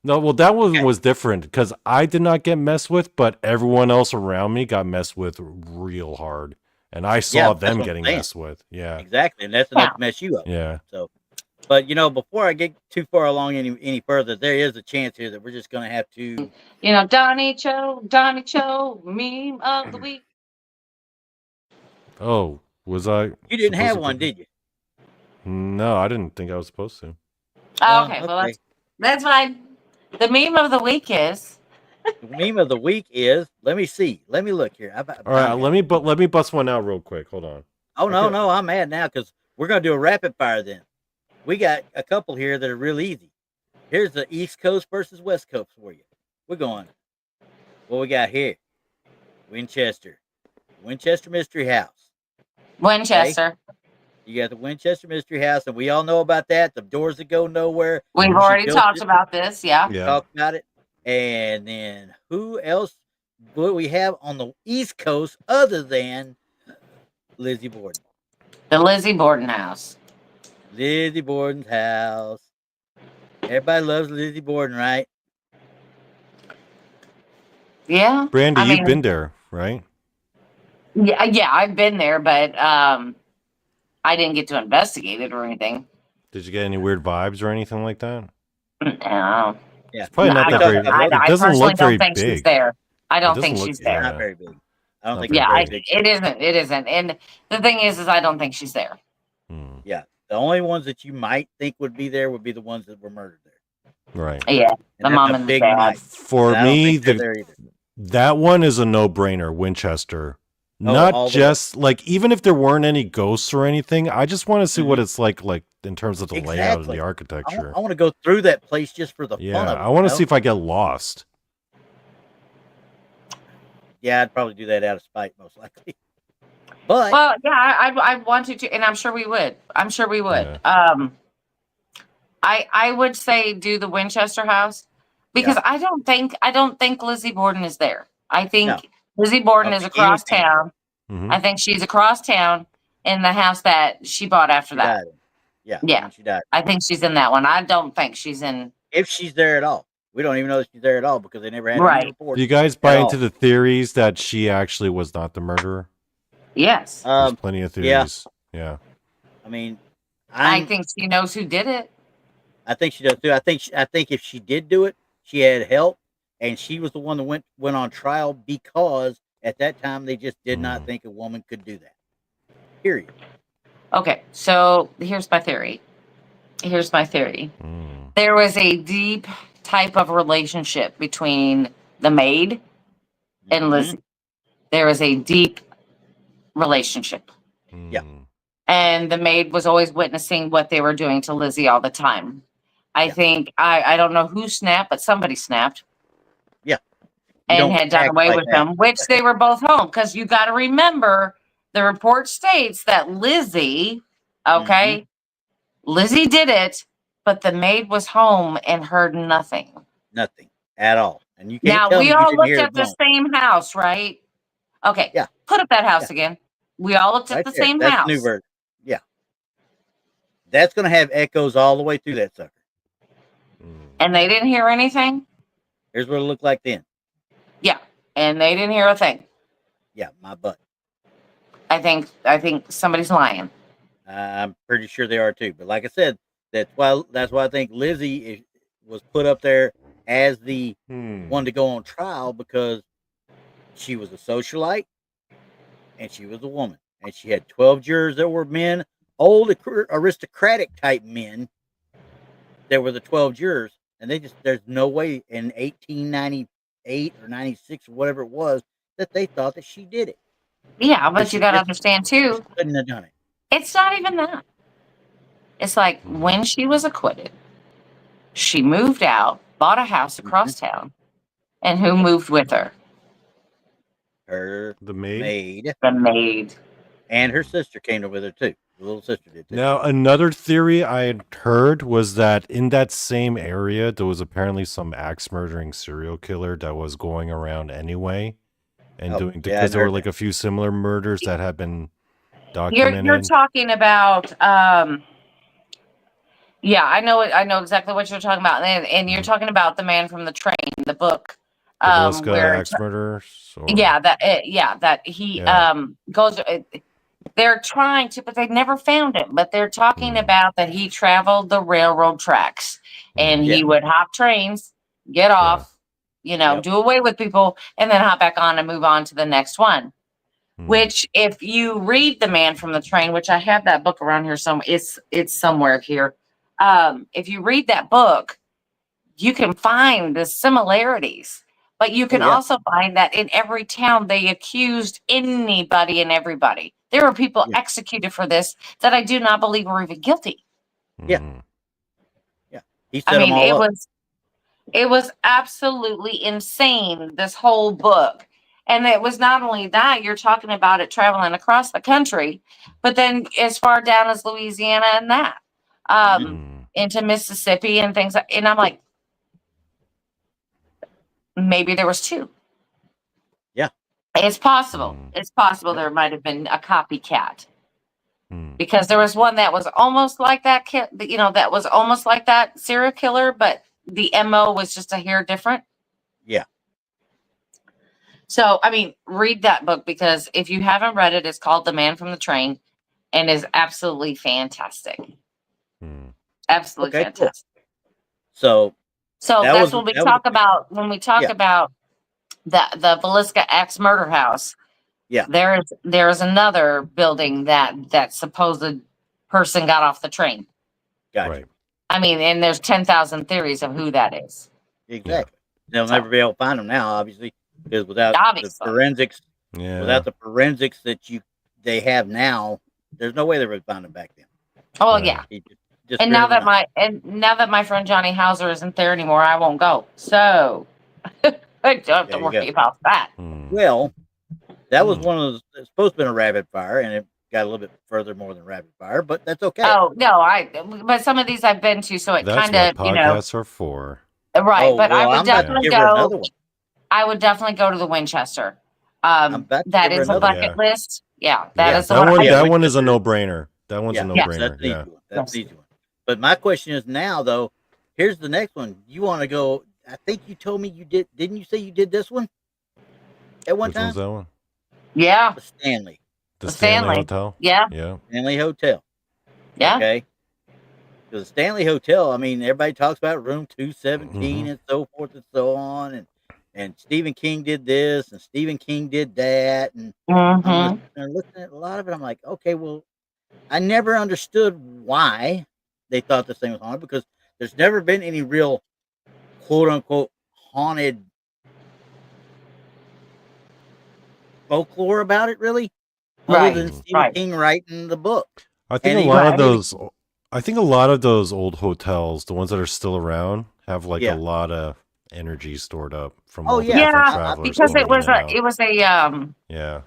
No, well, that one was different because I did not get messed with, but everyone else around me got messed with real hard, and I saw them getting messed with. Yeah, exactly, and that's enough to mess you up. Yeah. So, but before I get too far along any further, there is a chance here that we're just going to have to. Donnie Cho, meme of the week. Oh, was I? You didn't have one, did you? No, I didn't think I was supposed to. Oh, okay. Well, that's fine. The meme of the week is. The meme of the week is. Let me see. Let me look here. All right, let me bust one out real quick. Hold on. Oh no, I'm mad now because we're gonna do a rapid fire. Then we got a couple here that are real easy. Here's the East Coast versus West Coast for you. We're going. What we got here? Winchester Mystery House. Winchester. Okay? You got the Winchester Mystery House, and we all know about that. The doors that go nowhere. We've already talked about this, yeah. Talked about it. And then who else would we have on the East Coast other than Lizzie Borden? The Lizzie Borden house. Lizzie Borden's house. Everybody loves Lizzie Borden, right? Yeah. Brandi, you've been there, right? Yeah, I've been there, but I didn't get to investigate it or anything. Did you get any weird vibes or anything like that? No. Yeah. It's probably not that very big. It doesn't look very big. She's there. I don't think she's there. Not very big. I don't think. Yeah, it isn't. And the thing is I don't think she's there. Yeah, the only ones that you might think would be there would be the ones that were murdered there. Right. Yeah, the mom and the dad. For me, that one is a no-brainer. Winchester. Not just even if there weren't any ghosts or anything, I just want to see what it's like in terms of the layout and the architecture. I want to go through that place just for the fun of it. I want to see if I get lost. Yeah, I'd probably do that out of spite, most likely. But I wanted to, and I'm sure we would. Yeah. I would say do the Winchester house because I don't think Lizzie Borden is there. I think No. Lizzie Borden I is don't think across anything. town. Mhm. I think she's across town in the house that she bought after She that. died. Yeah. Yeah. when she died. I think she's in that one. I don't think she's in. If she's there at all. We don't even know if she's there at all because they never had any Right. reports. Do you guys buy at into all. the theories that she actually was not the murderer? Yes. There's plenty of yeah. theories. Yeah. I mean, I think she knows who did it. I think she does too. I think if she did do it, she had help, and she was the one that went on trial because at that time they just did not think a woman could do that. Period. Okay, so here's my theory. There was a deep type of relationship between the maid and Lizzie. There was a deep relationship. Yeah. And the maid was always witnessing what they were doing to Lizzie all the time. I think, I don't know who snapped, but somebody snapped. Yeah. And had done away with them, which they were both home. Because you got to remember, the report states that Lizzie, okay, Lizzie did it, but the maid was home and heard nothing. Nothing at all. And you can't Now, tell we me you all didn't looked hear at the same house, right? Okay. Yeah. Put up that house again. We all looked at the there. same That's house. the new version. Yeah. That's going to have echoes all the way through that sucker. And they didn't hear anything? Here's what it looked like then. Yeah. And they didn't hear a thing. Yeah, my butt. I think somebody's lying. I'm pretty sure they are too. But like I said, that's why I think Lizzie was put up there as the one to go on trial because she was a socialite and she was a woman. And she had 12 jurors that were men, old aristocratic type men. There were the 12 jurors. And there's no way in 1898 or 96 or whatever it was that they thought that she did it. Yeah, but you got to understand too. She couldn't have done it. It's not even that. It's like when she was acquitted, she moved out, bought a house across town, and who moved with her? The maid. The maid. And her sister came with her too. The little sister did too. Now, another theory I had heard was that in that same area, there was apparently some axe murdering serial killer that was going around anyway, and because there were like a few similar murders that had been documented. You're talking about, yeah, I know exactly what you're talking about, and you're talking about The Man from the Train, the book, where axe murders. That he goes. They're trying to, but they never found him. But they're talking about that he traveled the railroad tracks, and he would hop trains, get off, do away with people, and then hop back on and move on to the next one. Which, if you read The Man from the Train, which I have that book around here somewhere, it's somewhere here. If you read that book, you can find the similarities, but you can also find that in every town they accused anybody and everybody. There were people executed for this that I do not believe were even guilty. Yeah. He set them all up. It was absolutely insane, this whole book. And it was not only that, you're talking about it traveling across the country, but then as far down as Louisiana and that, into Mississippi and things. And I'm like, maybe there was two. Yeah. It's possible. It's possible there might have been a copycat. Because there was one that was almost like that, that was almost like that serial killer, but the MO was just a hair different. Yeah. So, I mean, read that book, because if you haven't read it, it's called The Man from the Train and is absolutely fantastic. Absolutely fantastic. Cool. So that's what we talk about when we talk about the Villisca Axe murder house. Yeah. There's another building that supposed person got off the train. Gotcha. Right. I mean, and there's 10,000 theories of who that is. Exactly. They'll never be able to find them now, obviously, because without the forensics, that they have now, there's no way they would find them back then. Oh yeah. And now that my friend Johnny Hauser isn't there anymore, I won't go. So I don't have to worry about that. Well, that was one of those. It's supposed to be a rapid fire, and it got a little bit further more than rapid fire, but that's okay. Oh no, but some of these I've been to, so it kind of podcasts are for. Right, but I would definitely go. I would definitely go to the Winchester. I'm about to That give her is a another one. bucket Yeah. list. Yeah, that Yeah, is the That one. one, Yeah, that one is a Winchester. no-brainer. That one's a Yeah, Yes. no-brainer. that's an Yeah. easy one. That's an Yes. easy one. But my question is now, though, here's the next one. You want to go? I think you told me you did. Didn't you say you did this one at one Which one's time? that one? Yeah, The Stanley. The the Stanley Stanley. Hotel. Yeah, Yeah. Stanley Hotel. yeah. Okay. Because the Stanley Hotel, I mean, everybody talks about room 217 and so forth and so on. And Stephen King did this and Stephen King did that. And I'm Mm-hmm. looking at a lot of it. I'm like, okay, well, I never understood why they thought this thing was haunted because there's never been any real quote unquote haunted folklore about it, really, other Right. than Stephen Right. King writing the book. I think And a he lot of Right. those. I think a lot of those old hotels, the ones that are still around, have like Yeah. a lot of energy stored up from Oh, all the yeah. different Yeah, travelers because going it was in and a out. it was a Yeah.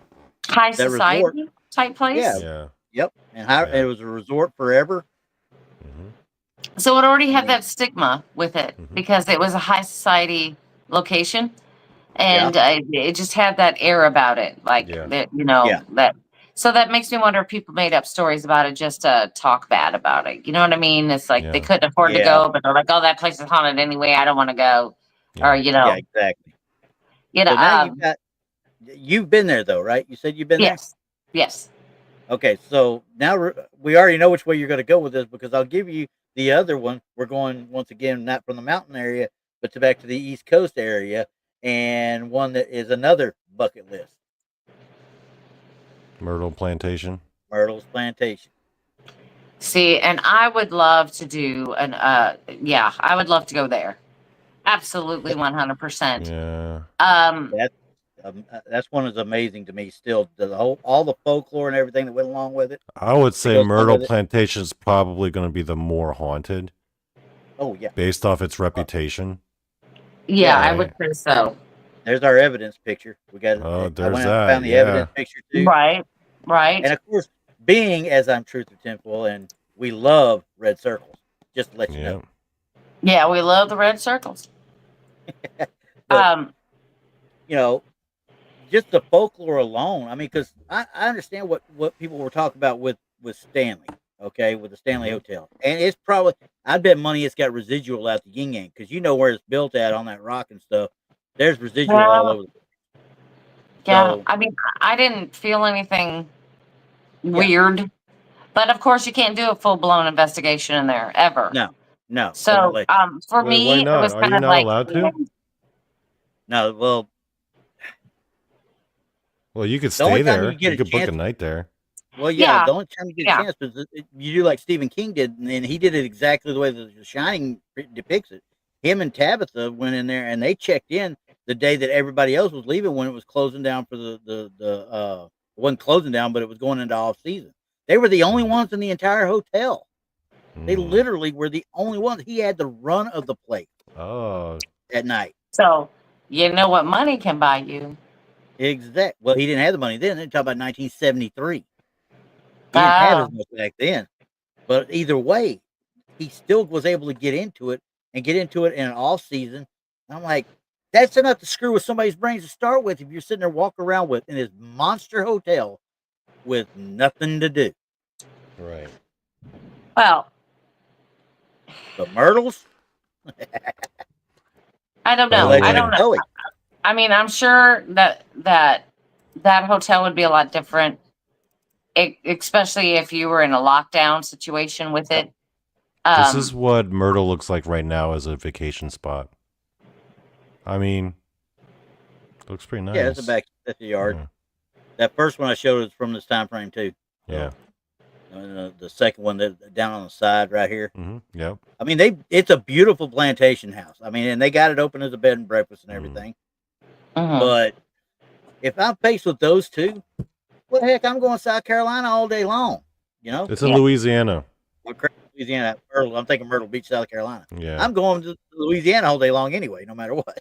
high That resort. society type place. Yeah. Yeah. Yep. And how Yeah. it was a resort forever. hmm So it already had mean- that stigma with it Mhm. because it was a high society location, and it just had that air about it, like Yeah. that, you know, Yeah. that. So that makes me wonder if people made up stories about it just to talk bad about it. You know what I mean? It's like they Yeah. couldn't afford to Yeah. go, but they're like, "Oh, that place is haunted anyway. I don't want to go," Yeah. or you know, Yeah, exactly. you know. So now you've been there though, right? You said you've been Yes, yes. there. Okay, so now we already know which way you're going to go with this because I'll give you the other one. We're going once again not from the mountain area, but back to the East Coast area, and one that is another bucket list: Myrtle Plantation. Myrtles Plantation. See, and I would love to do yeah, I would love to go there. Absolutely 100%. Yeah. That's one that's amazing to me. Still, all the folklore and everything that went along with it. I would say goes along Myrtle with it. Plantation is probably going to be the more haunted Oh yeah, based off its reputation. Yeah, I Right. would say so. there's our evidence picture. We got. Oh, I there's went out and that, found the yeah. evidence picture too. Right, right. And of course, being as I'm Truth or Tinfoil, and we love red circles. Just to let you Yeah. know. Yeah, we love the red circles. But, you know, just the folklore alone. I mean, because I understand what people were talking about with Stanley. Okay, with the Stanley Mhm. Hotel, and it's probably I bet money it's got residual out the yin yang because you know where it's built at on that rock and stuff. There's residual all over. Yeah, So, I mean, I didn't feel anything weird, but of course, you can't do a full blown investigation in there ever. no. They won't So, let for Why me, it not? was Are kind you of not like, allowed to? no. Well, Well, you could the only stay time there. you get a You could book a chance- night there. well, yeah. Yeah. The only time you get Yeah. a chance is you do like Stephen King did, and he did it exactly the way The Shining depicts it. Him and Tabitha went in there and they checked in the day that everybody else was leaving when it was closing down for it wasn't closing down, but it was going into off season. They were the only ones in the entire hotel. They Mm. literally were the only ones. He had the run of the place Oh, at night. so you know what money can buy you. Exact. Well, he didn't have the money then. They're talking about 1973. He didn't have as much back then. But either way, he still was able to get into it in an off season. I'm like, that's enough to screw with somebody's brains to start with if you're sitting there walking around with in this monster hotel with nothing to do. right. Well, But Myrtles, I don't know. Well, I don't know. Chloe. I mean, I'm sure that hotel would be a lot different, especially if you were in a lockdown situation with it. This is what Myrtle looks like right now as a vacation spot. I mean, looks pretty nice. Yeah, it's that's the yard. Yeah. That first one I showed is from this time frame too. Yeah. The second one that down on the side right here. Mm-hmm. Yep. I mean, it's a beautiful plantation house. I mean, and they got it open as a bed and breakfast and everything. Mhm. But if I'm faced with those two, what the heck? I'm going to South Carolina all day long. You know, It's in Yeah. Louisiana. Louisiana. I'm thinking Myrtle Beach, South Carolina. Yeah. I'm going to Louisiana all day long anyway, no matter what.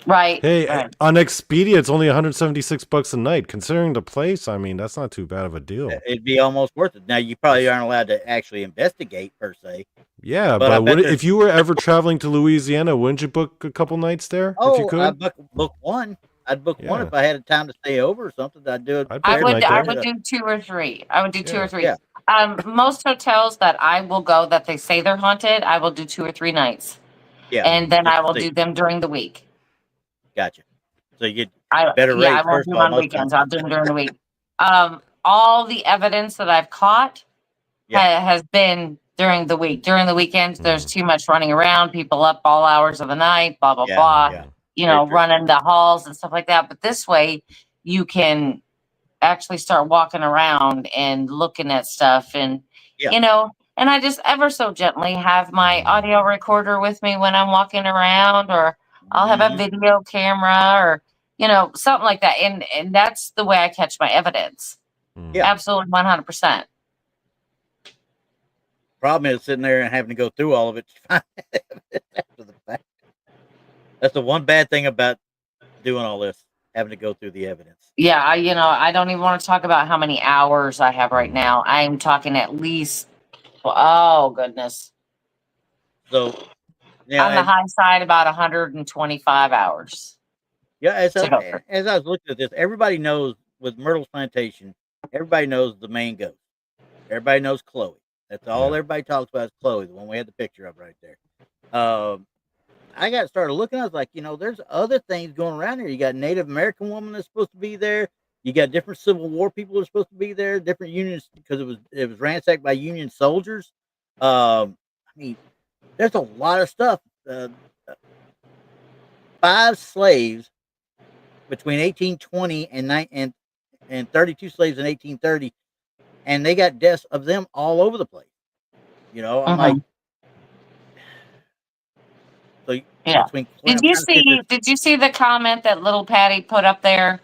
Right. Hey, Right. on Expedia, it's only $176 a night. Considering the place, I mean, that's not too bad of a deal. It'd be almost worth it. Now you probably aren't allowed to actually investigate per se. Yeah, But I but bet there's- if you were ever traveling to Louisiana, wouldn't you book a couple nights there if you Oh, could? I'd book one. I'd book one Yeah. if I had time to stay over or something. I'd do it. I'd I book a would night I there. would do 2 or 3. I would do 2 or 3. Yeah. Most hotels that I will go that they say they're haunted, I will do 2 or 3 nights. Yeah. And then just I to will see. do them during the week. Gotcha. So you get I better Yeah, I rates, won't first do of them all, on most weekends. times. I'll do them during the week. All the evidence that I've caught has been during the week. During the weekends, there's too much running around, people up all hours of the night, blah, blah, Yeah, blah, yeah. you Very know, true. running the halls and stuff like that. But this way, you can actually start walking around and looking at stuff and, Yeah. you know, and I just ever so gently have my audio recorder with me when I'm walking around, or I'll have a Mhm. video camera or, you know, something like that. And that's the way I catch my evidence. Yeah. Absolutely 100%. Problem is sitting there and having to go through all of it to find after the fact. That's the one bad thing about doing all this, having to go through the evidence. Yeah, I don't even want to talk about how many hours I have right now. I'm talking at least, oh goodness, So, yeah, on the high side, about 125 hours. yeah. As to go I, through. as I was looking at this, everybody knows with Myrtles Plantation, everybody knows the main ghost. Everybody knows Chloe. That's all everybody talks about is Chloe, the one we had the picture of right there. I got started looking. I was like, there's other things going around here. You got Native American woman that's supposed to be there. You got different Civil War people that are supposed to be there. Different unions because it was ransacked by Union soldiers. I mean, there's a lot of stuff. 5 slaves between 1820 and 32 slaves in 1830, and they got deaths of them all over the place. I'm like, so Yeah. between Did you see the comment that little Patty put up there?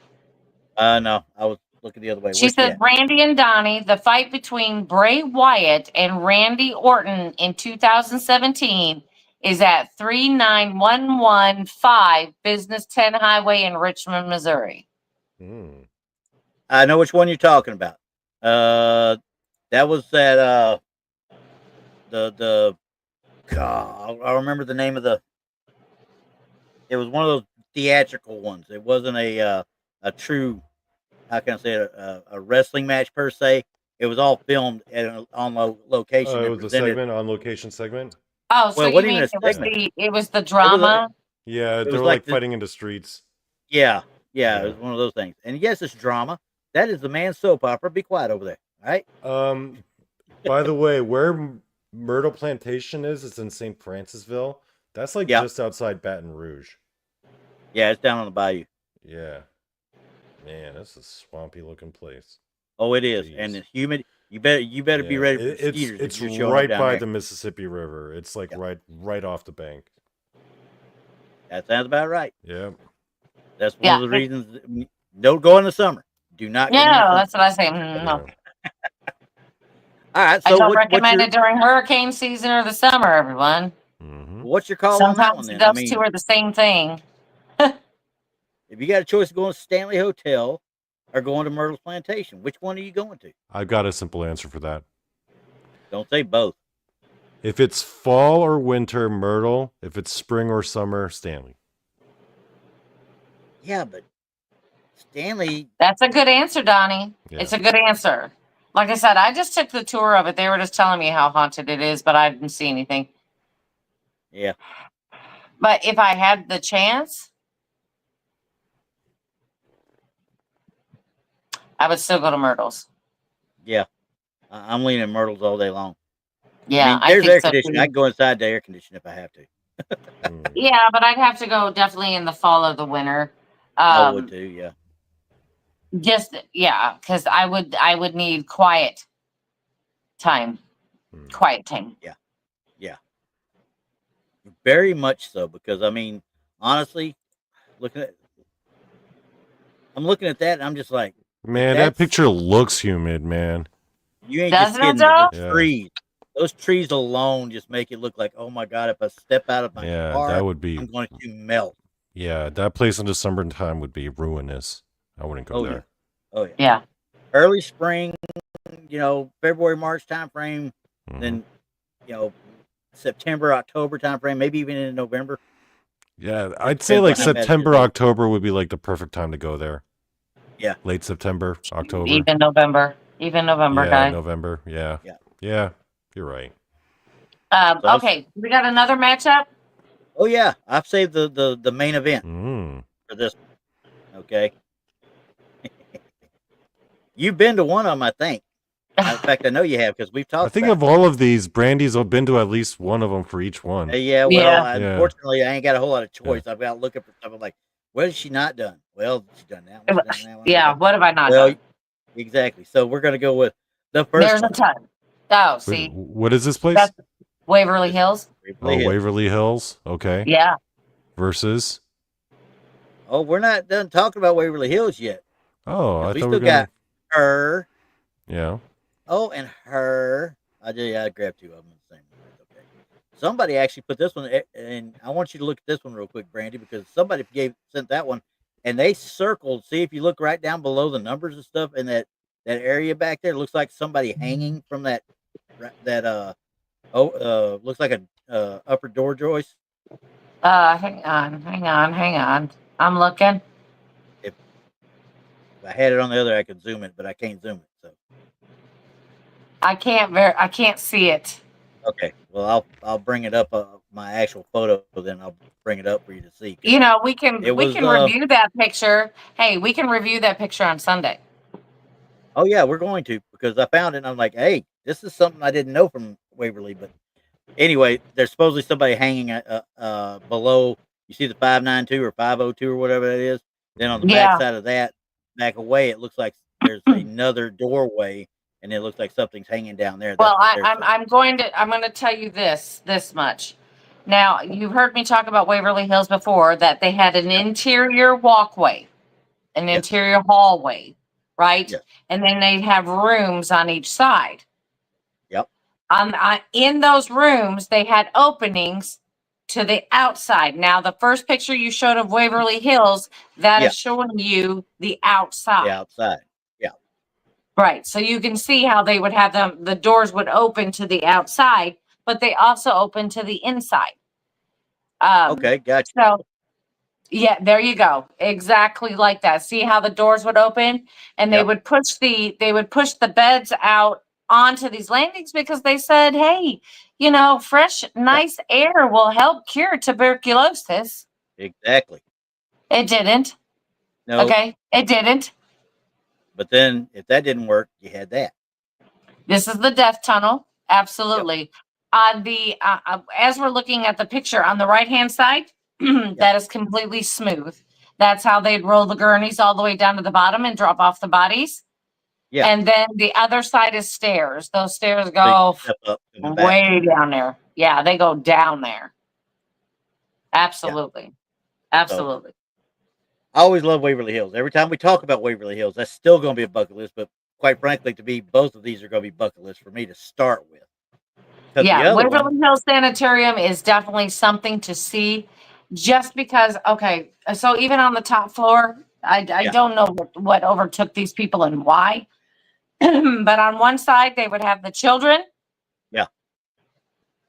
No, I was looking the other way. She Where's said, at? Randy and Donnie, the fight between Bray Wyatt and Randy Orton in 2017 is at 39115 Business 10 Highway in Richmond, Missouri. I know which one you're talking about. That was that God, I remember the name of it was one of those theatrical ones. It wasn't a true, how can I say it, a wrestling match per se. It was all filmed on location. It was a segment, on location segment. Oh, so Well, it you wasn't mean even a segment. it was the drama? Yeah, they was were like like fighting in the streets. Yeah, it was one of those things. And yes, it's drama. That is the man's soap opera. Be quiet over there. All right. By the way, where Myrtle Plantation is, it's in St. Francisville. That's like just outside Baton Rouge. Yeah, it's down on the bayou. Yeah. Man, that's a swampy looking place. Oh, it is. Jeez. And it's humid. You better be ready for mosquitoes. It's right by the Mississippi River. It's like right off the bank. That sounds about right. Yeah. That's one of the reasons. Don't go in the summer. Do not. No, that's what I say. No. All right. So I don't recommend it during hurricane season or the summer, everyone. What's your call on that one then? Those two are the same thing. If you got a choice of going to Stanley Hotel or going to Myrtles Plantation, which one are you going to? I've got a simple answer for that. Don't say both. If it's fall or winter, Myrtle. If it's spring or summer, Stanley. Yeah, but Stanley. That's a good answer, Donnie. Yeah. It's a good answer. Like I said, I just took the tour of it. They were just telling me how haunted it is, but I didn't see anything. Yeah. But if I had the chance, I would still go to Myrtles. Yeah. I'm leaning Myrtles all day long. Yeah. I mean, there's air conditioning. I can go inside the air conditioning if I have to. Yeah, but I'd have to go definitely in the fall or the winter. I would too, yeah. Because I would need quiet time. Quiet time. Yeah. Very much so, because I mean, honestly, I'm looking at that and I'm just like, man, that picture looks humid, man. You ain't just kidding. The trees. Those trees alone just make it look like, oh my God, if I step out of my car, that would be. I'm going to melt. Yeah, that place in December time would be ruinous. I wouldn't go there. Oh yeah. Yeah. Early spring, February, March time frame, Mhm. then September, October time frame, maybe even in November. Yeah, I'd depends say on like how bad it September, is. October would be like the perfect time to go there. Yeah. Late September, October. Even November, Yeah, guys. November. Yeah. Yeah. Yeah, you're right. So I was- Okay, we got another matchup. Oh yeah, I've saved the main event Mm. for this one. Okay. You've been to one of them, I think. In fact, I know you have because we've talked. I think about of all of these, Brandy's been to at least one of them for each one. Yeah, well, Yeah. unfortunately, I ain't got a whole lot of choice. I've got looking for stuff. I'm like, what has she not done? Well, she's done that one. She's done that one. Yeah, Okay. what have I not Well, done? exactly. So we're gonna go with the first There's one. a ton. Oh, see, What is this place? that's Waverly Hills. Waverly Hills. Okay. Yeah. Versus. Oh, we're not done talking about Waverly Hills yet. Oh, I We thought still we were gonna. got her. Yeah. Oh, and her. I grabbed two of them at the same time. Okay. Somebody actually put this one, and I want you to look at this one real quick, Brandy, because somebody sent that one, and they circled. See, if you look right down below the numbers and stuff in that area back there, it looks like somebody hanging from that looks like a upper door joist. Hang on. I'm looking. If I had it on the other, I could zoom it, but I can't zoom it. So I can't see it. okay, well I'll bring it up my actual photo, then I'll bring it up for you to see. We can review that picture. Hey, we can review that picture on Sunday. Oh yeah, we're going to, because I found it and I'm like, hey, this is something I didn't know from Waverly. But anyway, there's supposedly somebody hanging below. You see the 592 or 502 or whatever that is. Then on the back side of that, back away, it looks like there's another doorway, and it looks like something's hanging down there. Well, I'm going to tell you this much. Now, you've heard me talk about Waverly Hills before, that they had an interior walkway, an interior hallway, right? Yes. And then they'd have rooms on each side. Yep. In those rooms, they had openings to the outside. Now, the first picture you showed of Waverly Hills, that is showing you the outside. The outside. Yeah. Right. So you can see how they would have the doors would open to the outside, but they also open to the inside. Okay, gotcha. So, yeah, there you go. Exactly like that. See how the doors would open, and they would push the beds out onto these landings, because they said, hey, fresh, nice air will help cure tuberculosis. Exactly. It didn't. No. Okay. It didn't. But then if that didn't work, you had that. This is the death tunnel. Absolutely. On the as we're looking at the picture on the right-hand side, that is completely smooth. That's how they'd roll the gurneys all the way down to the bottom and drop off the bodies. Yeah. And then the other side is stairs. Those stairs go way down there. Yeah, they go down there. Absolutely. Yeah. Absolutely. So, I always love Waverly Hills. Every time we talk about Waverly Hills, that's still going to be a bucket list. But quite frankly, both of these are going to be bucket lists for me to start with. Yeah, Waverly Hills Sanitarium is definitely something to see, just because, okay, so even on the top floor, I don't know what overtook these people and why, but on one side, they would have the children. Yeah.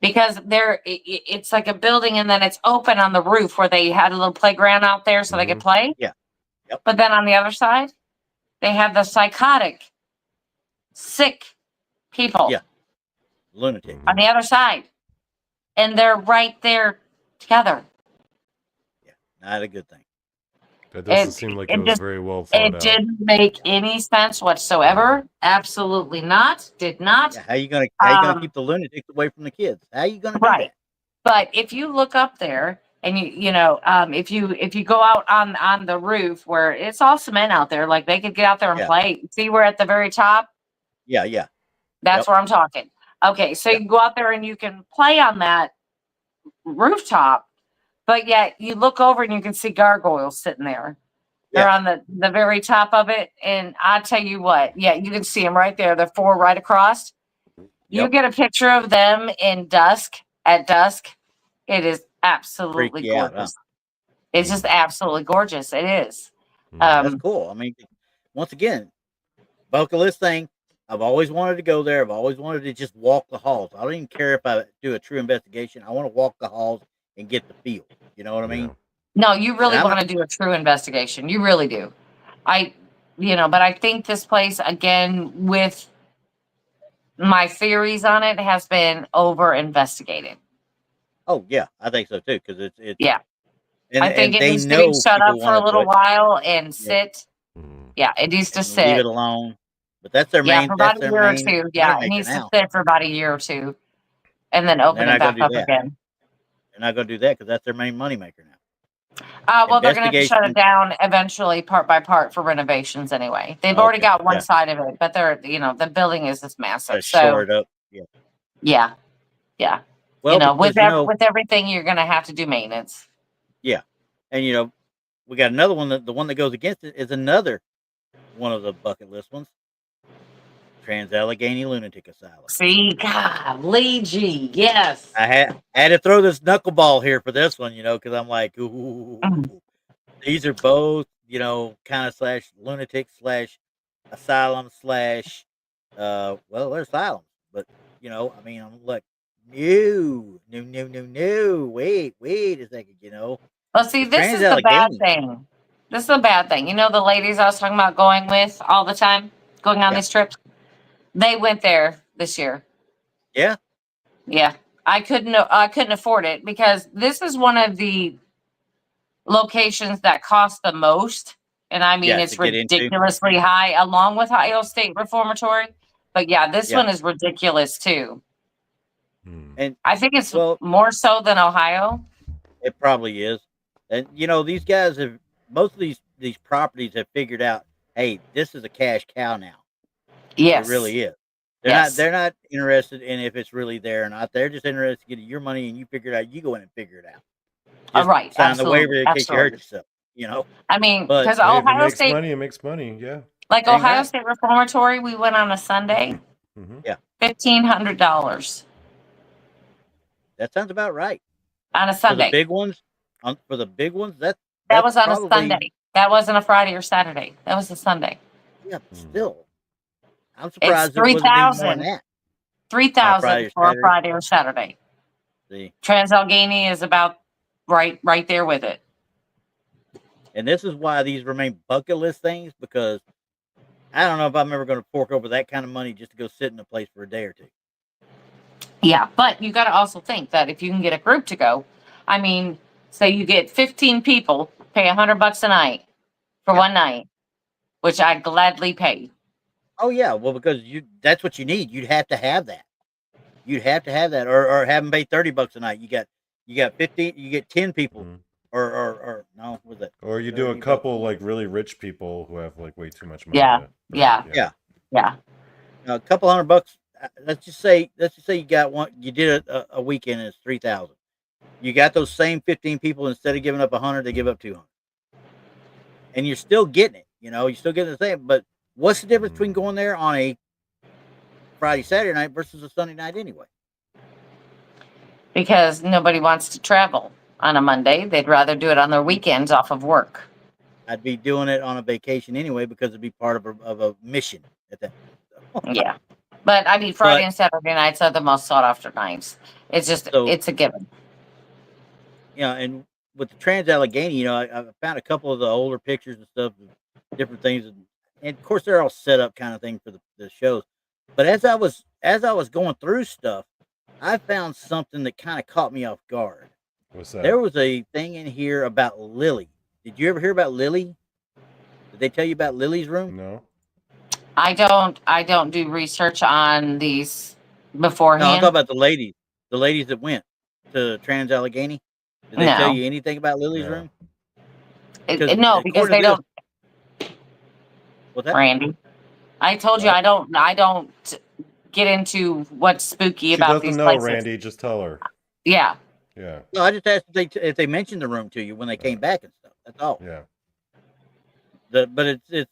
Because it's like a building, and then it's open on the roof where they had a little playground out there so they could play. Yeah. Yep. But then on the other side, they have the psychotic, sick people. Yeah. Lunatic. On the other side. And they're right there together. Yeah. Not a good thing. That doesn't seem like it was very well thought out. It didn't make any sense whatsoever. Absolutely not. Did not. Yeah, how you gonna keep the lunatics away from the kids? How you gonna do that? But if you look up there, and if you go out on the roof where it's all cement out there, like they could get out there and play. See, we're at the very top. Yeah, yeah. That's where I'm talking. Okay, so you can go out there and you can play on that rooftop, but yet you look over and you can see gargoyles sitting there. They're on the very top of it, and I tell you what, you can see them right there. They're 4 right across. You get a picture of them at dusk. It is absolutely gorgeous. It's just absolutely gorgeous. It is. That's cool. I mean, once again, bucket list thing. I've always wanted to go there. I've always wanted to just walk the halls. I don't even care if I do a true investigation. I want to walk the halls and get the feel. You know what I mean? No, you really And I'm want to do a true investigation. You really do. But I think this place, again, with my theories on it, has been over investigated. Oh yeah, I think so too. Because it's Yeah. and, I think and it they needs to be know shut up people for a want to do little it. while and Yeah. sit. Yeah, it needs to And leave it sit. alone. But that's their Yeah, main. for That's about a their year or main two. Yeah, it moneymaker needs to now. sit for about a year or two and then And open they're it not going back to do up that. again. They're not going to do that because that's their main moneymaker now. Well, they're going to have to shut it Investigation. down eventually, part by part, for renovations anyway. They've already Okay. got one Yeah. side of it, but the building is just massive. Let's shore So, it up. Yeah. yeah. Well, With because with everything, you're going to have to do maintenance. yeah, and we got another one. The one that goes against it is another one of the bucket list ones. Trans-Allegheny Lunatic Asylum. See, God, Lizzie, yes. I had to throw this knuckleball here for this one, because I'm like, ooh, these are both, kind of slash lunatic slash asylum slash, well, they're asylums, but I mean, I'm like, no, wait a second, Well, see, because this is the bad Trans-Allegheny, thing. This is the bad thing. The ladies I was talking about going with all the time, going on yeah, these trips, they went there this year. yeah, Yeah. I couldn't afford it because this is one of the locations that cost the most. And I mean, yeah, it's to get into, ridiculously high along with Ohio State Reformatory. But yeah, this yeah, one is ridiculous too. and I think it's well, more so than Ohio. it probably is. And these guys have most of these properties have figured out, hey, this is a cash cow now. Yes. It really is. Yes. They're not interested in if it's really there or not. They're just interested in getting your money and you figure it out. You go in and figure it out. Just Right. sign Absolutely. the waiver in case you hurt yourself. I mean, But because Hey, if it Ohio makes State, money, it makes money. Yeah. like dang Ohio right. State Reformatory, we went on a Sunday. Yeah. $1,500 That sounds about right. on a For the Sunday. big ones, that's That was on probably, a Sunday. That wasn't a Friday or Saturday. That was a Sunday. yeah, but still. I'm It's surprised it wasn't even more than 3,000. that. 3,000 for a Saturday. Friday or Saturday. See. Trans-Allegheny is about right there with it. And this is why these remain bucket list things, because I don't know if I'm ever going to fork over that kind of money just to go sit in a place for a day or two. Yeah, but you got to also think that if you can get a group to go, I mean, say you get 15 people, pay $100 a night for one night, which I'd gladly pay. Oh yeah, well, because that's what you need. You'd have to have that. Or have them pay $30 a night. You got 15. You get 10 people, or no, was it? Or you do a couple like really rich people who have like way too much money. Yeah. A couple $100. Let's just say you got one. You did a weekend. And it's 3,000. You got those same 15 people. Instead of giving up 100, they give up 200, and you're still getting it. You're still getting the same. But what's the difference between going there on a Friday, Saturday night versus a Sunday night anyway? Because nobody wants to travel on a Monday. They'd rather do it on their weekends off of work. I'd be doing it on a vacation anyway because it'd be part of a mission at that. Yeah. But I mean, Friday and Saturday nights are the most sought after nights. It's just, it's a given. And with the Trans-Allegheny, I found a couple of the older pictures and stuff, different things. And of course, they're all set up kind of thing for the shows. But as I was going through stuff, I found something that kind of caught me off guard. What's that? There was a thing in here about Lily. Did you ever hear about Lily? Did they tell you about Lily's room? No. I don't do research on these beforehand. No, I'm talking about the ladies that went to Trans-Allegheny. Did they tell you anything about Lily's room? No, because they don't. What's that? Randy, I told you I don't get into what's spooky about these places. Randy, just tell her. Yeah. Yeah. No, I just asked if they mentioned the room to you when they came back and stuff. That's all. Yeah. But it's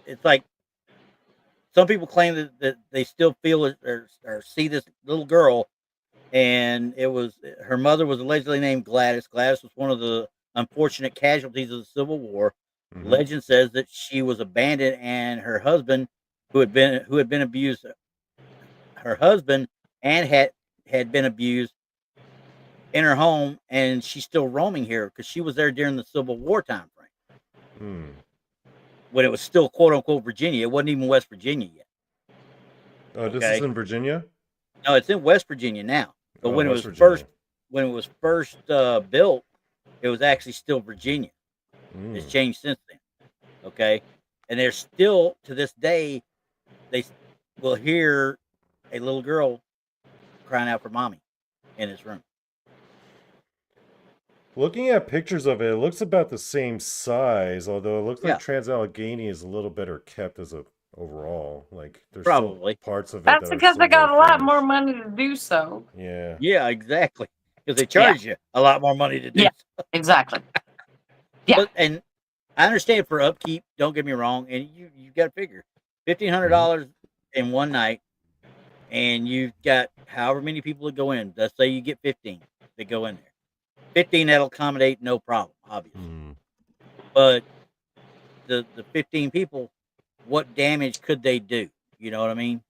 it's like some people claim that they still feel or see this little girl and it was her mother was allegedly named Gladys. Gladys was one of the unfortunate casualties of the Civil War. Mhm. Legend says that she was abandoned, and her husband, who had been abused, her husband and had been abused in her home, and she's still roaming here because she was there during the Civil War time frame when it was still quote unquote Virginia. It wasn't even West Virginia yet. Oh, this is in Virginia? No, it's in West Virginia now. But Oh, when it West was Virginia. first built, it was actually still Virginia. It's Mm. changed since then. Okay, and there's still to this day they will hear a little girl crying out for mommy in his room. Looking at pictures of it, it looks about the same size, although it looks like Yeah. Trans-Allegheny is a little better kept as a overall. Like there's Probably. still parts of it That's that because are they still got a well lot more finished. money to do so. Yeah. Yeah, exactly. Because they charge you a lot more money to do. Yeah. Exactly. Yeah. But, and I understand for upkeep. Don't get me wrong, and you got to figure $1,500 in one night, and you've got however many people that go in. Let's say you get 15 that go in there. 15 that'll accommodate, no problem, obviously. Mm. But the 15 people, what damage could they do? You know what I mean?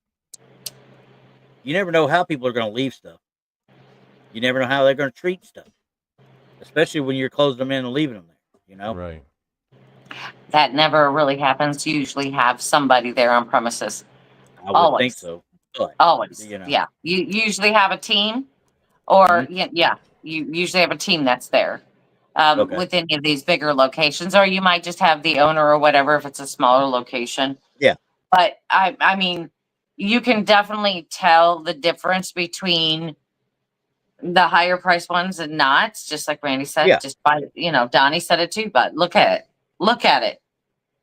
You never know how people are going to leave stuff. You never know how they're going to treat stuff, especially when you're closing them in and leaving them there. You know, Right. That never really happens. You usually have somebody there on premises. I would Always. think so. But, Always. you know. Yeah. You usually have a team or Mhm. yeah, you usually have a team that's there. Okay. With any of these bigger locations, or you might just have the owner or whatever if it's a smaller location. Yeah. But I mean, you can definitely tell the difference between the higher price ones and not. Just like Randy said, Yeah. just by Donnie said it too. But look at it. Look at it.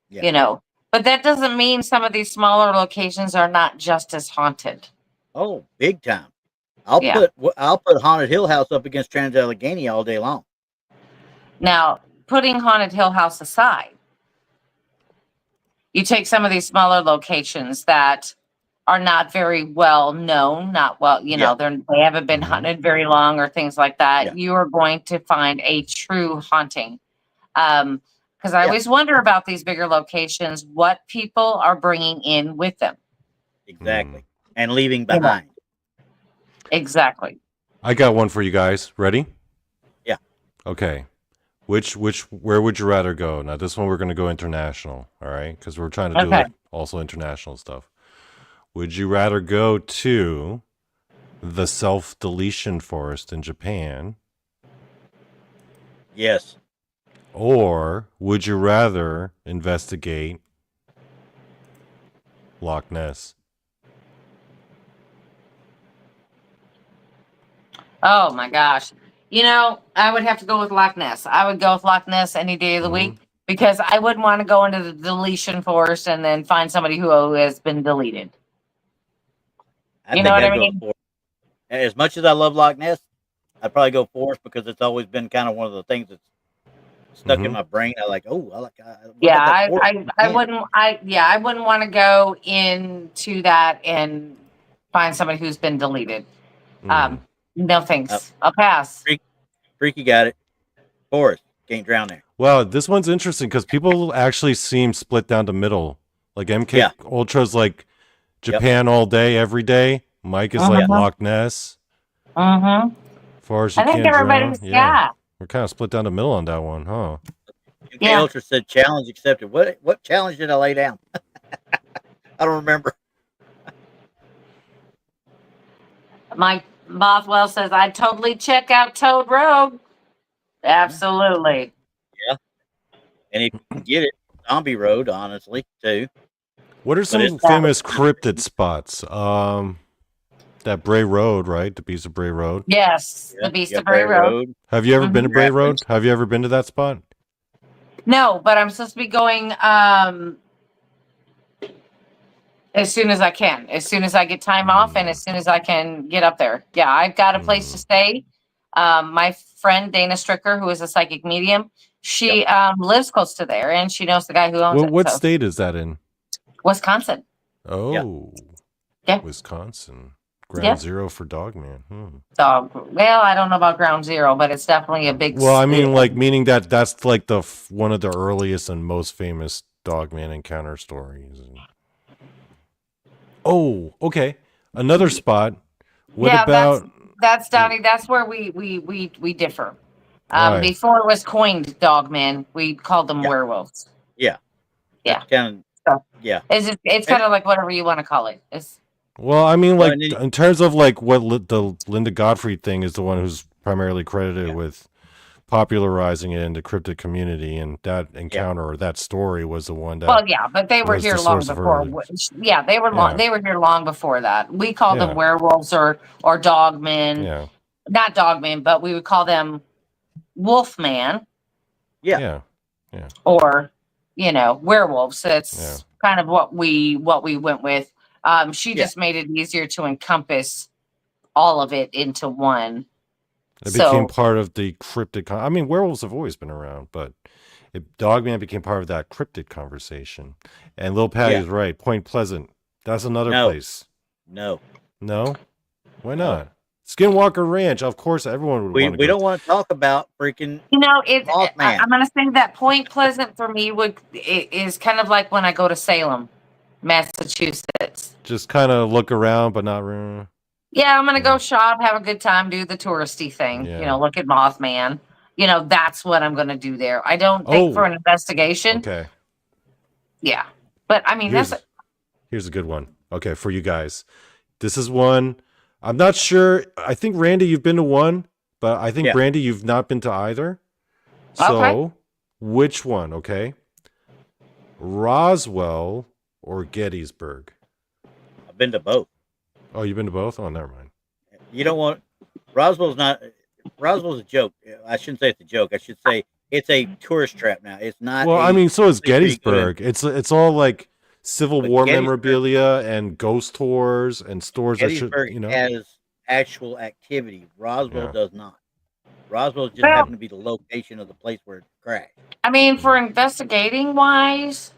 Yeah. But that doesn't mean some of these smaller locations are not just as haunted. Oh, big time. I'll Yeah. put Haunted Hill House up against Trans-Allegheny all day long. Now, putting Haunted Hill House aside, you take some of these smaller locations that are not very well known, not well, Yeah. they haven't been Mhm. hunted very long or things like that. Yeah. You are going to find a true haunting. Because I Yeah. always wonder about these bigger locations, what people are bringing in with them. Exactly. And leaving Yeah. behind. Exactly. I got one for you guys. Ready? Yeah. Okay. Where would you rather go? Now, this one we're going to go international, all right? Because we're trying to do Okay. also international stuff. Would you rather go to the self-deletion forest in Japan, Yes. or would you rather investigate Loch Ness? Oh my gosh. I would have to go with Loch Ness. I would go with Loch Ness any day of the Mhm. week because I wouldn't want to go into the deletion forest and then find somebody who has been deleted. I You think know what I'd I go mean? Forest. As much as I love Loch Ness, I'd probably go Forest because it's always been kind of one of the things that's stuck in Mhm. my brain. I like, what Yeah, about that I forest? I Yeah. wouldn't I wouldn't want to go into that and find somebody who's been deleted. Mm. No thanks. I'll pass. Freaky got it. Forest. Can't drown there. Well, this one's interesting because people actually seem split down the middle. Like MK Yeah. Ultra's like Japan all day, every day. Mike is like Uh-huh. Loch Ness. Mm-hmm. Far as you I think can't drown. everybody's yeah. We're kind of split down the middle on that one, huh? MK Yeah. Ultra said challenge accepted. What challenge did I lay down? I don't remember. Mike Bothwell says I'd totally check out Toad Road. Absolutely. And if you can get it, Zombie Road, honestly, too. What are some it's- famous cryptid spots? That Bray Road, right? The Beast of Bray Road. Yes, Yeah, the Beast yeah, of Bray Road. Have you ever been to Mhm. Bray Road? Have you ever been to that spot? No, but I'm supposed to be going as soon as I can, as soon as I get time off, and as soon as I can get up there. Yeah, I've got a place to stay. My friend Dana Stricker, who is a psychic medium, she lives close to there, and she knows the guy who owns it. What so. state is that in? Wisconsin. Oh, Yeah. Wisconsin. Ground zero for Dogman. Dog. Well, I don't know about Ground Zero, but it's definitely a big. Well, I mean, like meaning that that's like the one of the earliest and most famous Dogman encounter stories. Oh, okay. Another spot. What about? That's Donnie. That's where we differ. Right. Before it was coined Dogman, we called them werewolves. Yeah. Yeah. Kind So, yeah. It's kind of like whatever you want to call it. It's. Well, I mean, like in terms of like what the Linda Gottfried thing is the one who's primarily credited with popularizing it in the cryptid community, and that encounter or that story was the one that. Well, yeah, but they were here long before. Yeah, they were long. They were here long before that. We called them werewolves or dogmen. Yeah. Not dogmen, but we would call them wolfman. Yeah. Or werewolves. That's kind of what we went with. She just made it easier to encompass all of it into one. It became part of the cryptid. I mean, werewolves have always been around, but Dogman became part of that cryptid conversation. And Lil Patty's right. Point Pleasant. That's another place. No. Why not? Skinwalker Ranch. Of course, everyone would want to go. We don't want to talk about freaking. I'm going to say that Point Pleasant for me is kind of like when I go to Salem, Massachusetts. Just kind of look around, but not really. Yeah, I'm going to go shop, have a good time, do the touristy thing. Look at Mothman. That's what I'm going to do there. I don't think for an investigation. Okay. Yeah. But I mean, here's a good one. Okay. For you guys, this is one. I'm not sure. I think Randy, you've been to one, but I think Brandi, you've not been to either. So which one? Okay. Roswell or Gettysburg? I've been to both. Oh, you've been to both? Oh, never mind. You don't want Roswell's a joke. I shouldn't say it's a joke. I should say it's a tourist trap now. It's not. Well, I mean, so is Gettysburg. It's all like Civil War memorabilia and ghost tours and stores. Gettysburg has actual activity. Roswell does not. Roswell just happened to be the location of the place where it crashed. I mean, for investigating wise,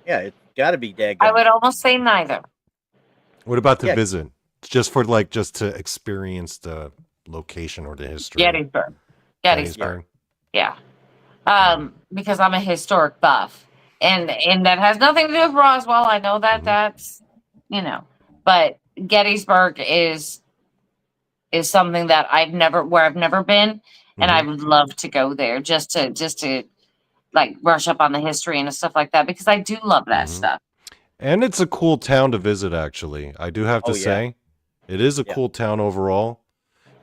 it's got to be daggone. I would almost say neither. What about the visit? Just to experience the location or the history. Gettysburg. Yeah. Because I'm a historic buff. And that has nothing to do with Roswell. I know that that's, but Gettysburg is something that I've never been, and I would love to go there just to like brush up on the history and stuff like that, because I do love that stuff. And it's a cool town to visit, actually. I do have to say, it is a cool town overall.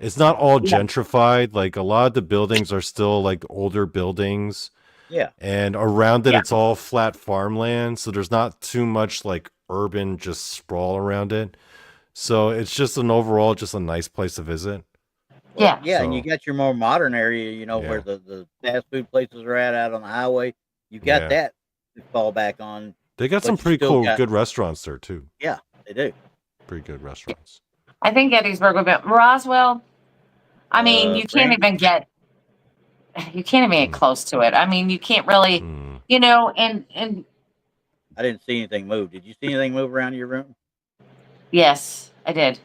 It's not all gentrified. Like a lot of the buildings are still like older buildings. Yeah. And around it, it's all flat farmland. So there's not too much like urban just sprawl around it. So it's just an overall, just a nice place to visit. Yeah. And you got your more modern area, where the fast food places are out on the highway. You got that to fall back on. They got some pretty cool, good restaurants there too. Yeah, they do. Pretty good restaurants. I think Gettysburg would be Roswell. I mean, you can't even get close to it. I mean, you can't really, and I didn't see anything move. Did you see anything move around your room? Yes, I did.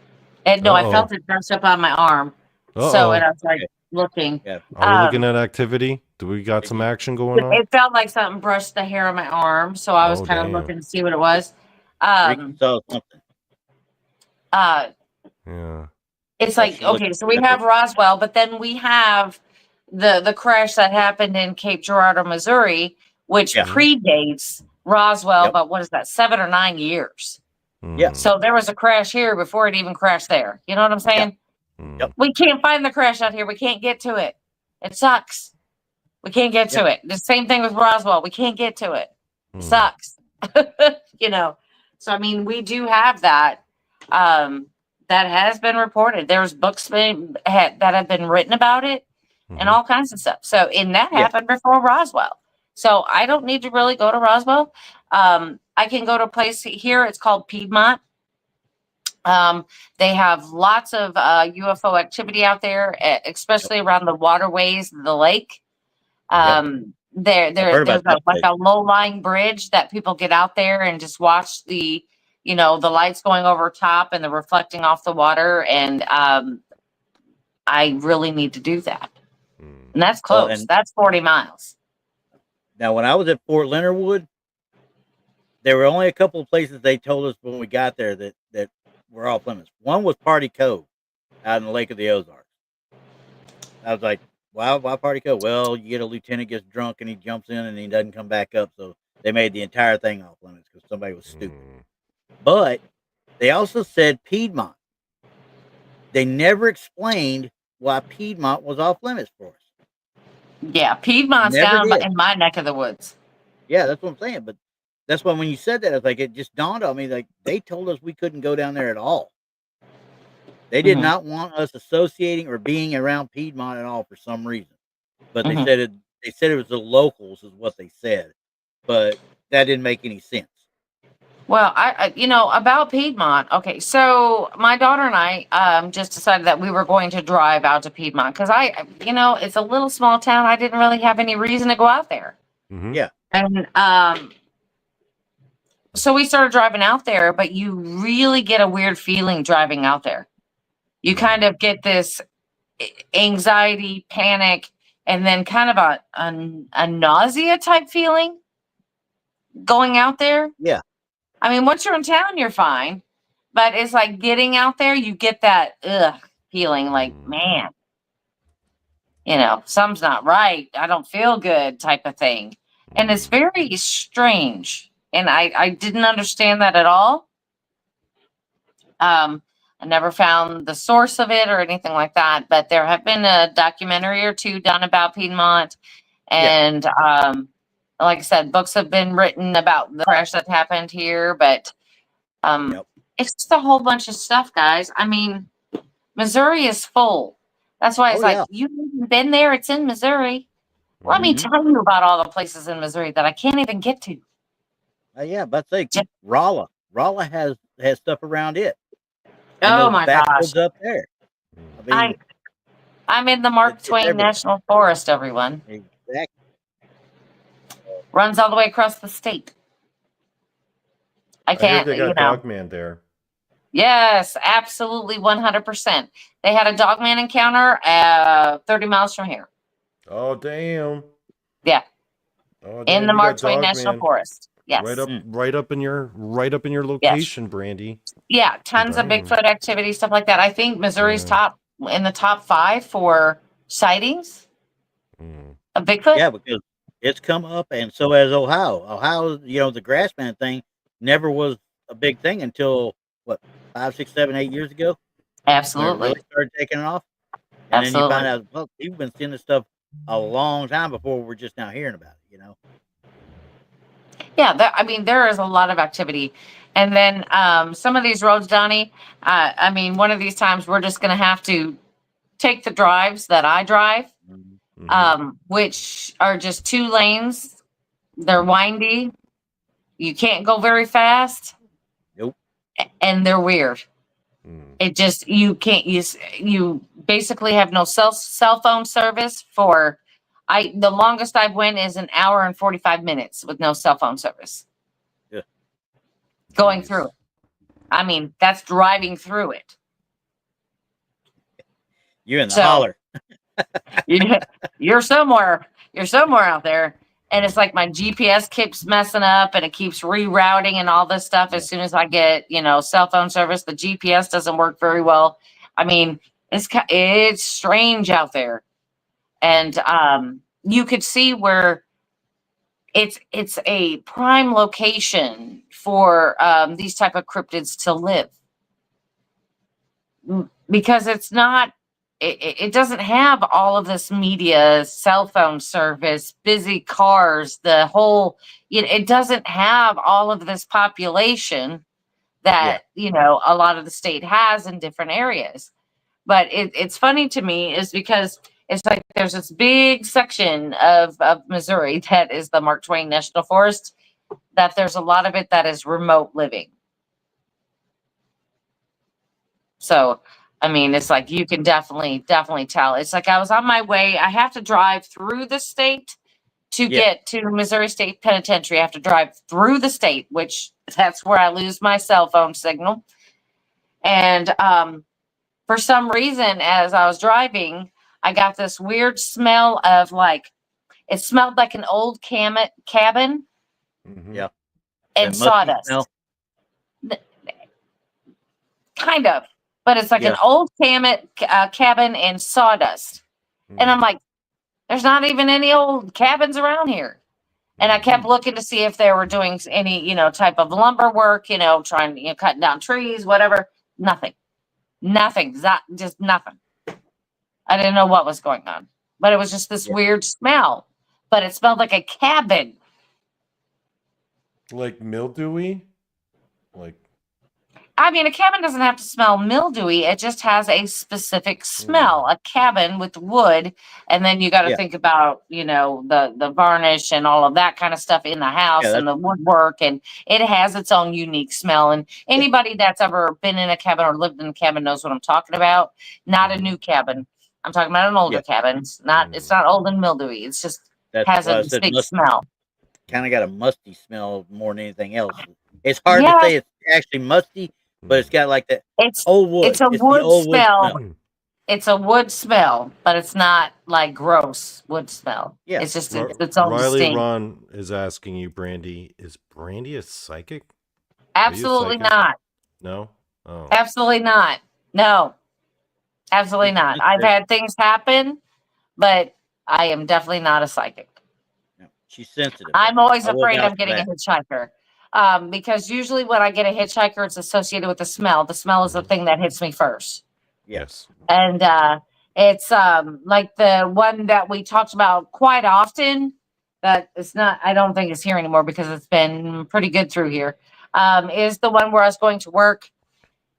And no, I felt it brush up on my arm. So and I was like looking. Yeah. Are we looking at activity? Do we got some action going on? It felt like something brushed the hair on my arm, so I was kind of looking to see what it was. Saw something. Yeah. It's like, okay, so we have Roswell, but then we have the crash that happened in Cape Girardeau, Missouri, which predates Roswell, but what is that, 7 or 9 years? Yeah. So there was a crash here before it even crashed there. You know what I'm saying? Yep. We can't find the crash out here. We can't get to it. It sucks. We can't get to it. The same thing with Roswell. We can't get to it. It sucks. So I mean, we do have that. That has been reported. There's books that have been written about it and all kinds of stuff. So, and that happened before Roswell. So I don't need to really go to Roswell. I can go to a place here. It's called Piedmont. They have lots of UFO activity out there, especially around the waterways, the lake. There's like a low-lying bridge that people get out there and just watch the you know, the lights going over top and the reflecting off the water. And I really need to do that. And that's close. Well, and that's 40 miles. now, when I was at Fort Leonard Wood, there were only a couple of places they told us when we got there that were off limits. One was Party Cove out in the Lake of the Ozarks. I was like, why Party Cove? Well, you get a lieutenant gets drunk and he jumps in and he doesn't come back up. So they made the entire thing off limits because somebody was stupid. But they also said Piedmont. They never explained why Piedmont was off limits for us. Yeah, Piedmont's Never down did. in my neck of the woods. Yeah, that's what I'm saying. But that's why when you said that, I was like, it just dawned on me, like, they told us we couldn't go down there at all. They did not want us associating or being around Piedmont at all for some reason. But they said it was the locals is what they said. But that didn't make any sense. Well, I you know, about Piedmont. Okay, so my daughter and I just decided that we were going to drive out to Piedmont because you know, it's a little small town. I didn't really have any reason to go out there. Yeah. And so we started driving out there, but you really get a weird feeling driving out there. You kind of get this anxiety, panic, and then kind of a nausea type feeling going out there. Yeah. I mean, once you're in town, you're fine. But it's like getting out there, you get that feeling like, man, you know, something's not right. I don't feel good type of thing. And it's very strange. And I didn't understand that at all. I never found the source of it or anything like that. But there have been a documentary or two done about Piedmont. And like I said, books have been written about the crash that happened here, but it's just a whole bunch of stuff, guys. I mean, Missouri is full. That's why it's you've been there. It's in Missouri. Let me tell you about all the places in Missouri that I can't even get to. But say Rolla. Rolla has stuff around it. Oh my gosh! Up there. I mean, I'm in the Mark Twain National Forest. Everyone. Exactly. Runs all the way across the state. I can't. They got Dogman there. Yes, absolutely, 100%. They had a Dogman encounter 30 miles from here. Oh damn! Yeah. Oh, in the Mark Twain National Forest. Yes. Right up in your location, Brandi. Yeah, tons of Bigfoot activity, stuff like that. I think Missouri's in the top 5 for sightings of Bigfoot. Yeah, because it's come up, and so has Ohio. Ohio, you know, the Grassman thing never was a big thing until what 5, 6, 7, 8 years ago. Absolutely. When it really started taking off, and then you find out, well, you've been seeing this stuff a long time before we're just now hearing about it. You know. Yeah, I mean, there is a lot of activity. And then some of these roads, Donnie, I mean, one of these times we're just going to have to take the drives that I drive, which are just 2 lanes. They're windy. You can't go very fast. Nope. And they're weird. It just, you can't use, you basically have no cell phone service for, the longest I've went is an hour and 45 minutes with no cell phone service. Yeah. Going through it. I mean, that's driving through it. You're in the holler. You're somewhere out there. And it's like my GPS keeps messing up and it keeps rerouting and all this stuff. As soon as I get, cell phone service, the GPS doesn't work very well. I mean, it's strange out there. And you could see where it's a prime location for these type of cryptids to live. Because it's not, it doesn't have all of this media, cell phone service, busy cars, the whole, it doesn't have all of this population that, a lot of the state has in different areas. But it's funny to me is because it's like there's this big section of Missouri that is the Mark Twain National Forest, that there's a lot of it that is remote living. So, I mean, it's like you can definitely tell. It's like I was on my way. I have to drive through the state to get to Missouri State Penitentiary. I have to drive through the state, which that's where I lose my cell phone signal. And for some reason, as I was driving, I got this weird smell of like, it smelled like an old cabin. Yeah. And That musty sawdust. smell? Kind of. But it's like an old cabin and sawdust. And I'm like, there's not even any old cabins around here. And I kept looking to see if they were doing any, you know, type of lumber work, you know, trying, you know, cutting down trees, whatever. Nothing. Just nothing. I didn't know what was going on. But it was just this weird smell. But it smelled like a cabin. Like mildewy? Like, I mean, a cabin doesn't have to smell mildewy. It just has a specific smell. A cabin with wood, and then you got to think about, you know, the varnish and all of that kind of stuff in the house and the woodwork, and it has its own unique smell. And anybody that's ever been in a cabin or lived in a cabin knows what I'm talking about. Not a new cabin. I'm talking about an older cabin. It's not old and mildewy. It's just has a distinct smell. Kind of got a musty smell more than anything else. It's hard to say it's actually musty, but it's got like that old wood. It's a wood smell. It's a wood smell, but it's not like gross wood smell. Yeah, it's just it's all Riley distinct. Ron is asking you, Brandi, is Brandi a psychic? Absolutely not. No? Oh. Absolutely not. No. Absolutely not. I've had things happen, but I am definitely not a psychic. No, she's sensitive. I'm always afraid I'm getting a hitchhiker. Because usually when I get a hitchhiker, it's associated with the smell. The smell is the thing that hits me first. Yes. And it's like the one that we talked about quite often, that it's not, I don't think it's here anymore because it's been pretty good through here, is the one where I was going to work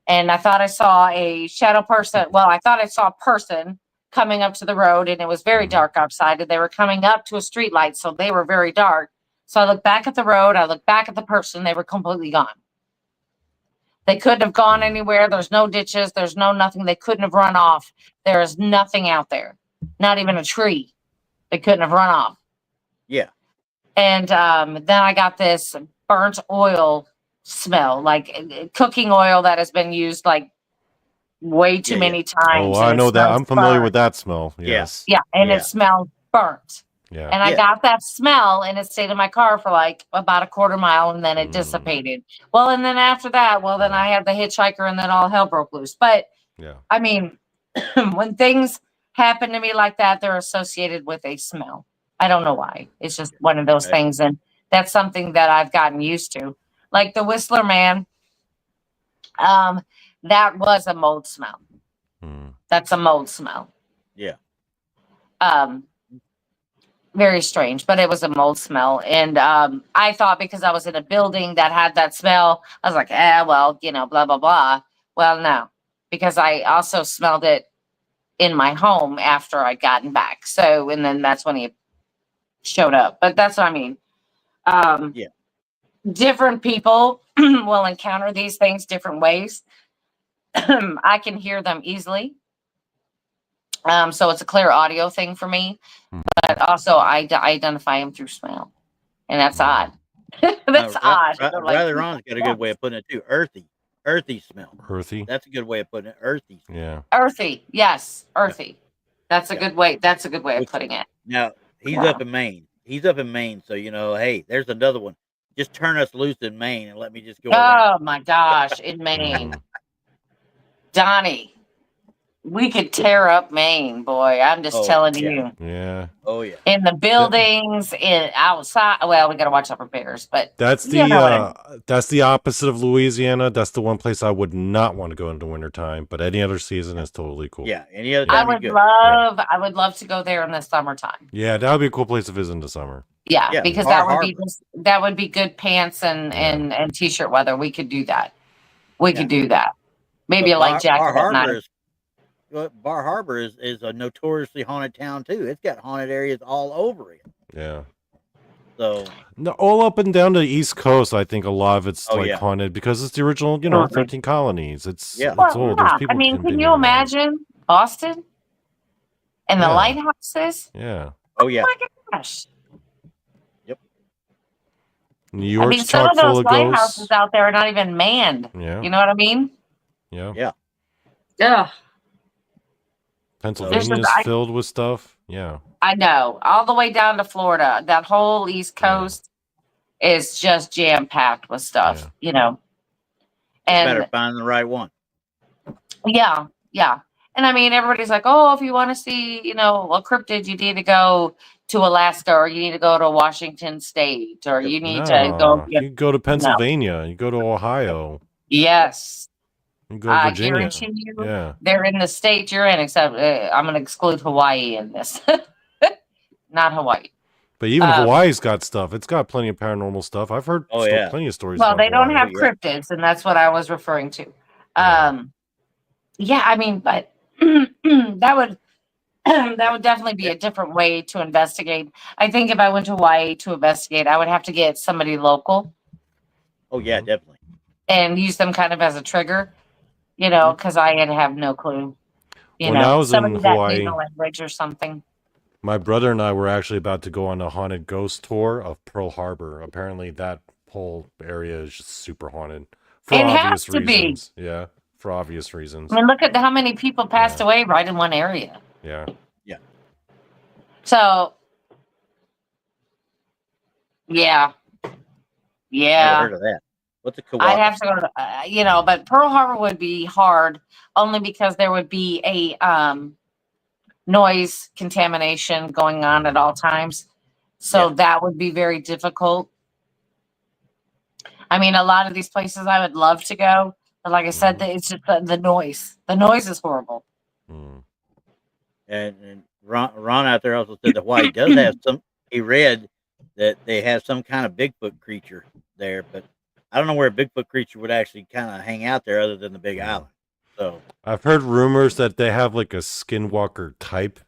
and I thought I saw a shadow person. Well, I thought I saw a person coming up to the road, and it was very dark outside, and they were coming up to a street light, so they were very dark. So I looked back at the road, I looked back at the person, they were completely gone. They couldn't have gone anywhere. There's no ditches, there's no nothing. They couldn't have run off. There is nothing out there. Not even a tree. They couldn't have run off. Yeah. And then I got this burnt oil smell, like cooking oil that has been used like way too many times. Oh, I know that. I'm familiar with that smell. Yes. Yeah, and it smells burnt. Yeah. And I got that smell and it stayed in my car for like about a quarter mile and then it dissipated. Well, and then after that, then I had the hitchhiker and then all hell broke loose. But I mean, when things happen to me like that, they're associated with a smell. I don't know why. It's just one of those things. And that's something that I've gotten used to. Like the Whistler Man, that was a mold smell. That's a mold smell. Yeah. Very strange, but it was a mold smell. And I thought because I was in a building that had that smell, I was like, well, you know, blah, blah, blah. Well, no, because I also smelled it in my home after I'd gotten back. So, and then that's when he showed up. But that's what I mean. Different people will encounter these things different ways. I can hear them easily. So it's a clear audio thing for me, but also I identify them through smell, and that's odd. That's odd. Riley Ron's got a good way of putting it too. Earthy smell. Earthy. That's a good way of putting it. Earthy. Yeah. Earthy. Yes. Earthy. That's a good way. That's a good way of putting it. Now he's up in Maine. He's up in Maine, so you know, hey, there's another one. Just turn us loose in Maine and let me just go. Oh my gosh, in Maine, Donnie. We could tear up Maine, boy. I'm just telling you. Yeah. Oh yeah. In the buildings, in outside. Well, we got to watch out for bears, but that's the opposite of Louisiana. That's the one place I would not want to go into wintertime, but any other season is totally cool. Yeah. Any other I would love to go there in the summertime. Yeah, that would be a cool place to visit in the summer. Yeah, because that would be good pants and t-shirt weather. We could do that. We could do that. Maybe a light jacket at night. Bar Harbor is a notoriously haunted town too. It's got haunted areas all over it. Yeah. So all up and down the East Coast, I think a lot of it's haunted because it's the original, 13 colonies. It's old. Yeah. I mean, can you imagine Boston and the lighthouses? Yeah. Oh yeah. Oh my gosh. New I York's mean, some chock of full those of lighthouses ghosts. out there are not even manned. Yeah. You know what I mean? Yeah. Yeah. Yeah. Pennsylvania's I, filled with stuff. Yeah. I know. All the way down to Florida. That whole East Coast is just jam packed with stuff, you know. It's better And finding the right one. yeah, yeah. And I mean, everybody's like, oh, if you want to see, you know, a cryptid, you need to go to Alaska or you need to go to Washington State or you need to go. No, you go to No. Pennsylvania. You go to Ohio. Yes. You go to I Virginia. guarantee you, Yeah. they're in the state you're in, except I'm going to exclude Hawaii in this. Not Hawaii. But even Hawaii's got stuff. It's got plenty of paranormal stuff. I've heard plenty of stories. Well, about they don't Hawaii. have cryptids, and that's what I was referring to. Yeah, I mean, but that would definitely be a different way to investigate. I think if I went to Hawaii to investigate, I would have to get somebody local. Oh yeah, definitely. And use them kind of as a trigger, you know, because I have no clue. You When I know, was somebody in that Hawaii, knew the language or something. My brother and I were actually about to go on a haunted ghost tour of Pearl Harbor. Apparently, that whole area is just super haunted for obvious reasons. Yeah, for obvious reasons. I mean, look at how many people passed away right in one area. Yeah. Yeah. So, yeah. Never heard of that. What's a Kawaka? I'd have to go to, you know, but Pearl Harbor would be hard only because there would be a noise contamination going on at all times. So that would be very difficult. I mean, a lot of these places I would love to go, but like I said, it's just the noise. The noise is horrible. And Ron out there also said that Hawaii does have some. He read that they have some kind of Bigfoot creature there, but I don't know where a Bigfoot creature would actually kind of hang out there other than the Big Island. So I've heard rumors that they have like a skinwalker type.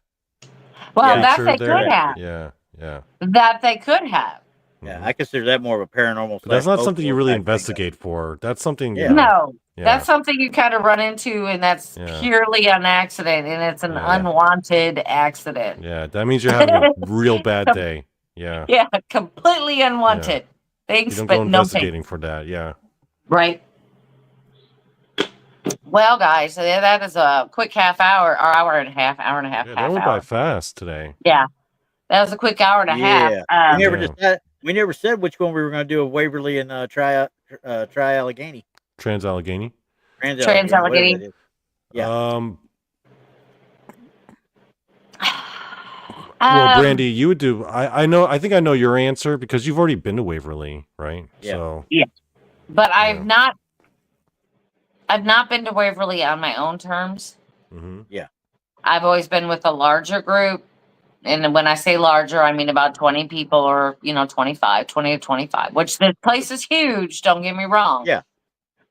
Well, that they could have. Yeah, yeah. That they could have. Yeah, I consider that more of a paranormal. But that's not something you really investigate for. That's something. No, that's something you kind of run into, and that's purely an accident, and it's an unwanted accident. Yeah, that means you're having a real bad day. Yeah. Yeah, completely unwanted. Yeah. Thanks, you don't but go investigating for that. Yeah. Right. Well, guys, that is a quick half hour, or hour and a half. Yeah, that went by fast today. Yeah, that was a quick hour and a half. We never said which one we were going to do of Waverly and Trans-Allegheny. Trans-Allegheny. Trans-Allegheny. Yeah. Well, Brandi, you would do. I think I know your answer because you've already been to Waverly, right? Yeah. So. Yeah. But I've not been to Waverly on my own terms. Mm-hmm. Yeah. I've always been with a larger group. And when I say larger, I mean about 20 people or, 20 to 25, which the place is huge. Don't get me wrong. Yeah.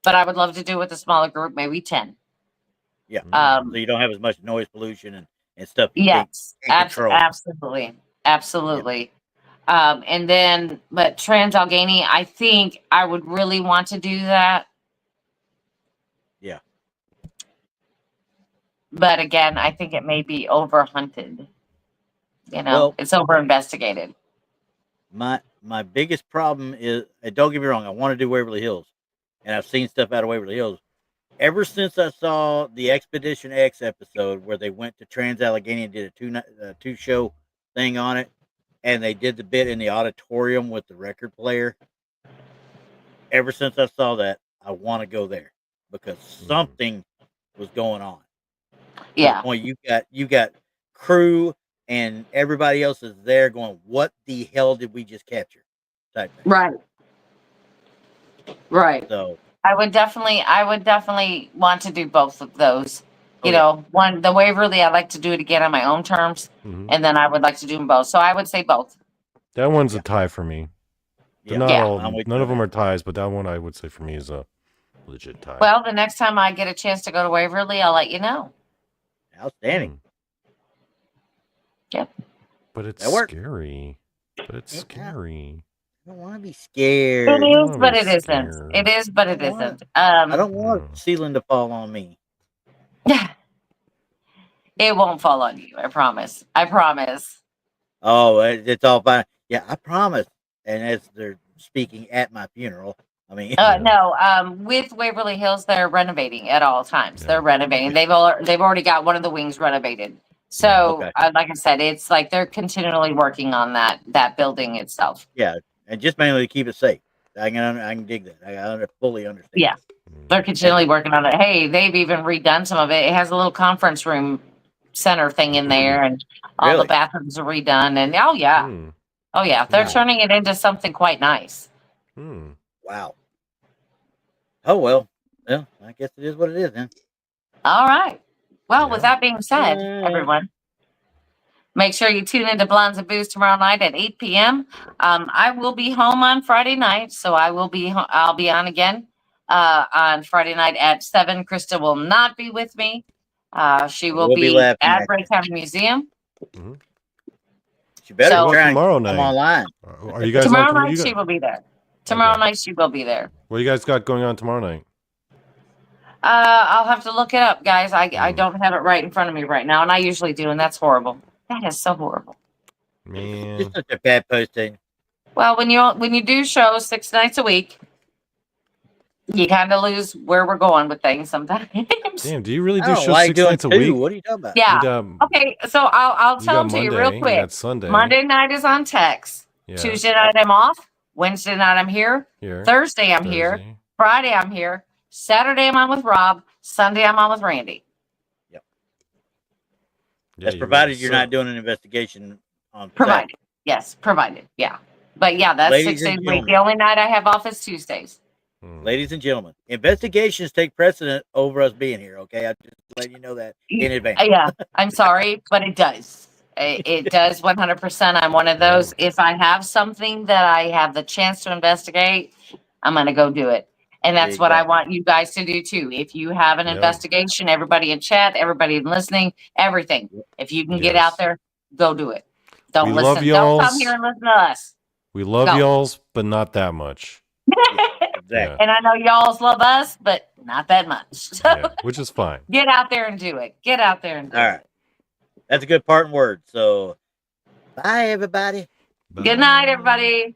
But I would love to do with a smaller group, maybe 10. Yeah. So you don't have as much noise pollution and stuff. Yes, can't control. Absolutely. Absolutely. Yeah. And then, but Trans-Allegheny, I think I would really want to do that. Yeah. But again, I think it may be over hunted. It's over investigated. My biggest problem is, don't get me wrong, I want to do Waverly Hills, and I've seen stuff out of Waverly Hills. Ever since I saw the Expedition X episode where they went to Trans-Allegheny and did a two show thing on it, and they did the bit in the auditorium with the record player. Ever since I saw that, I want to go there because something was going on. Yeah. Point you got crew and everybody else is there going, what the hell did we just capture? Type thing. Right. Right. So I would definitely want to do both of those. One, the Waverly, I like to do it again on my own terms, and then I would like to do them both. So I would say both. That one's a tie for me. Yeah. None of them are ties, but that one I would say for me is a legit tie. Well, the next time I get a chance to go to Waverly, I'll let you know. Outstanding. Yep. But it's scary. I don't want to be scared. It is, but it isn't. It is, but it isn't. I don't want ceiling to fall on me. It won't fall on you. I promise. Oh, it's all fine. Yeah, I promise. And as they're speaking at my funeral. I mean, No, with Waverly Hills, they're renovating at all times. Yeah. They're renovating. They've already got one of the wings renovated. So, Okay. like I said, it's like they're continually working on that building itself. yeah, and just mainly to keep it safe. I can dig that. I fully understand. Yeah. They're continually working on it. Hey, they've even redone some of it. It has a little conference room center thing in there, and all Really? the bathrooms are redone. And oh yeah, they're Wow. turning it into something quite nice. Wow. Oh well. Well, I guess it is what it is then. All right. Well, with Yeah. that being said, everyone, make sure you tune into Blondes and Booze tomorrow night at 8 p.m. I will be home on Friday night, so I'll be on again on Friday night at 7. Krista will not be with me. She will We'll be be laughing at at Bray County Museum. She better So- try and Tomorrow come night. online. Are you guys Tomorrow on? night she will be there. Tomorrow night she will be there. What do you guys got going on tomorrow night? I'll have to look it up, guys. I don't have it right in front of me right now, and I usually do, and that's horrible. That is so horrible. Man, Just such a bad posting. Well, when you do shows 6 nights a week, you kind of lose where we're going with things sometimes. damn, do you really I do don't shows like 6 doing nights a two. week? What are you talking about? Yeah. Okay, so I'll You tell got them to you Monday, real you quick. got Sunday. Monday night is on Tex. Yeah. Tuesday night I'm off. Wednesday night I'm here. Here. Thursday I'm here. Thursday. Friday I'm here. Saturday I'm on with Rob. Sunday I'm on with Randy. Yeah, That's you provided really you're suck. not doing an investigation on Provided. Yes, provided. Yeah. But yeah, that's Ladies 6 days and a week. gentlemen. The only night I have off is Tuesdays. Ladies and gentlemen, investigations take precedent over us being here. Okay, I just let you know that in advance. Yeah, I'm sorry, but it does. It does 100%. I'm one of those. If I have something that I have the chance to investigate, I'm going to go do it. And that's what I Exactly. want you guys to do too. If you have an Yeah. investigation, everybody in chat, everybody in listening, everything. If you can get Yes. out there, go do it. Don't We listen. love Don't y'alls. come here and listen to us. We love Go. y'alls, but not that much. Exactly. And I know y'all's love us, but not that much. So Yeah, which is fine. get out there and do it. Get out there and do All it. right. That's a good parting word. So, bye, everybody. Good night, everybody.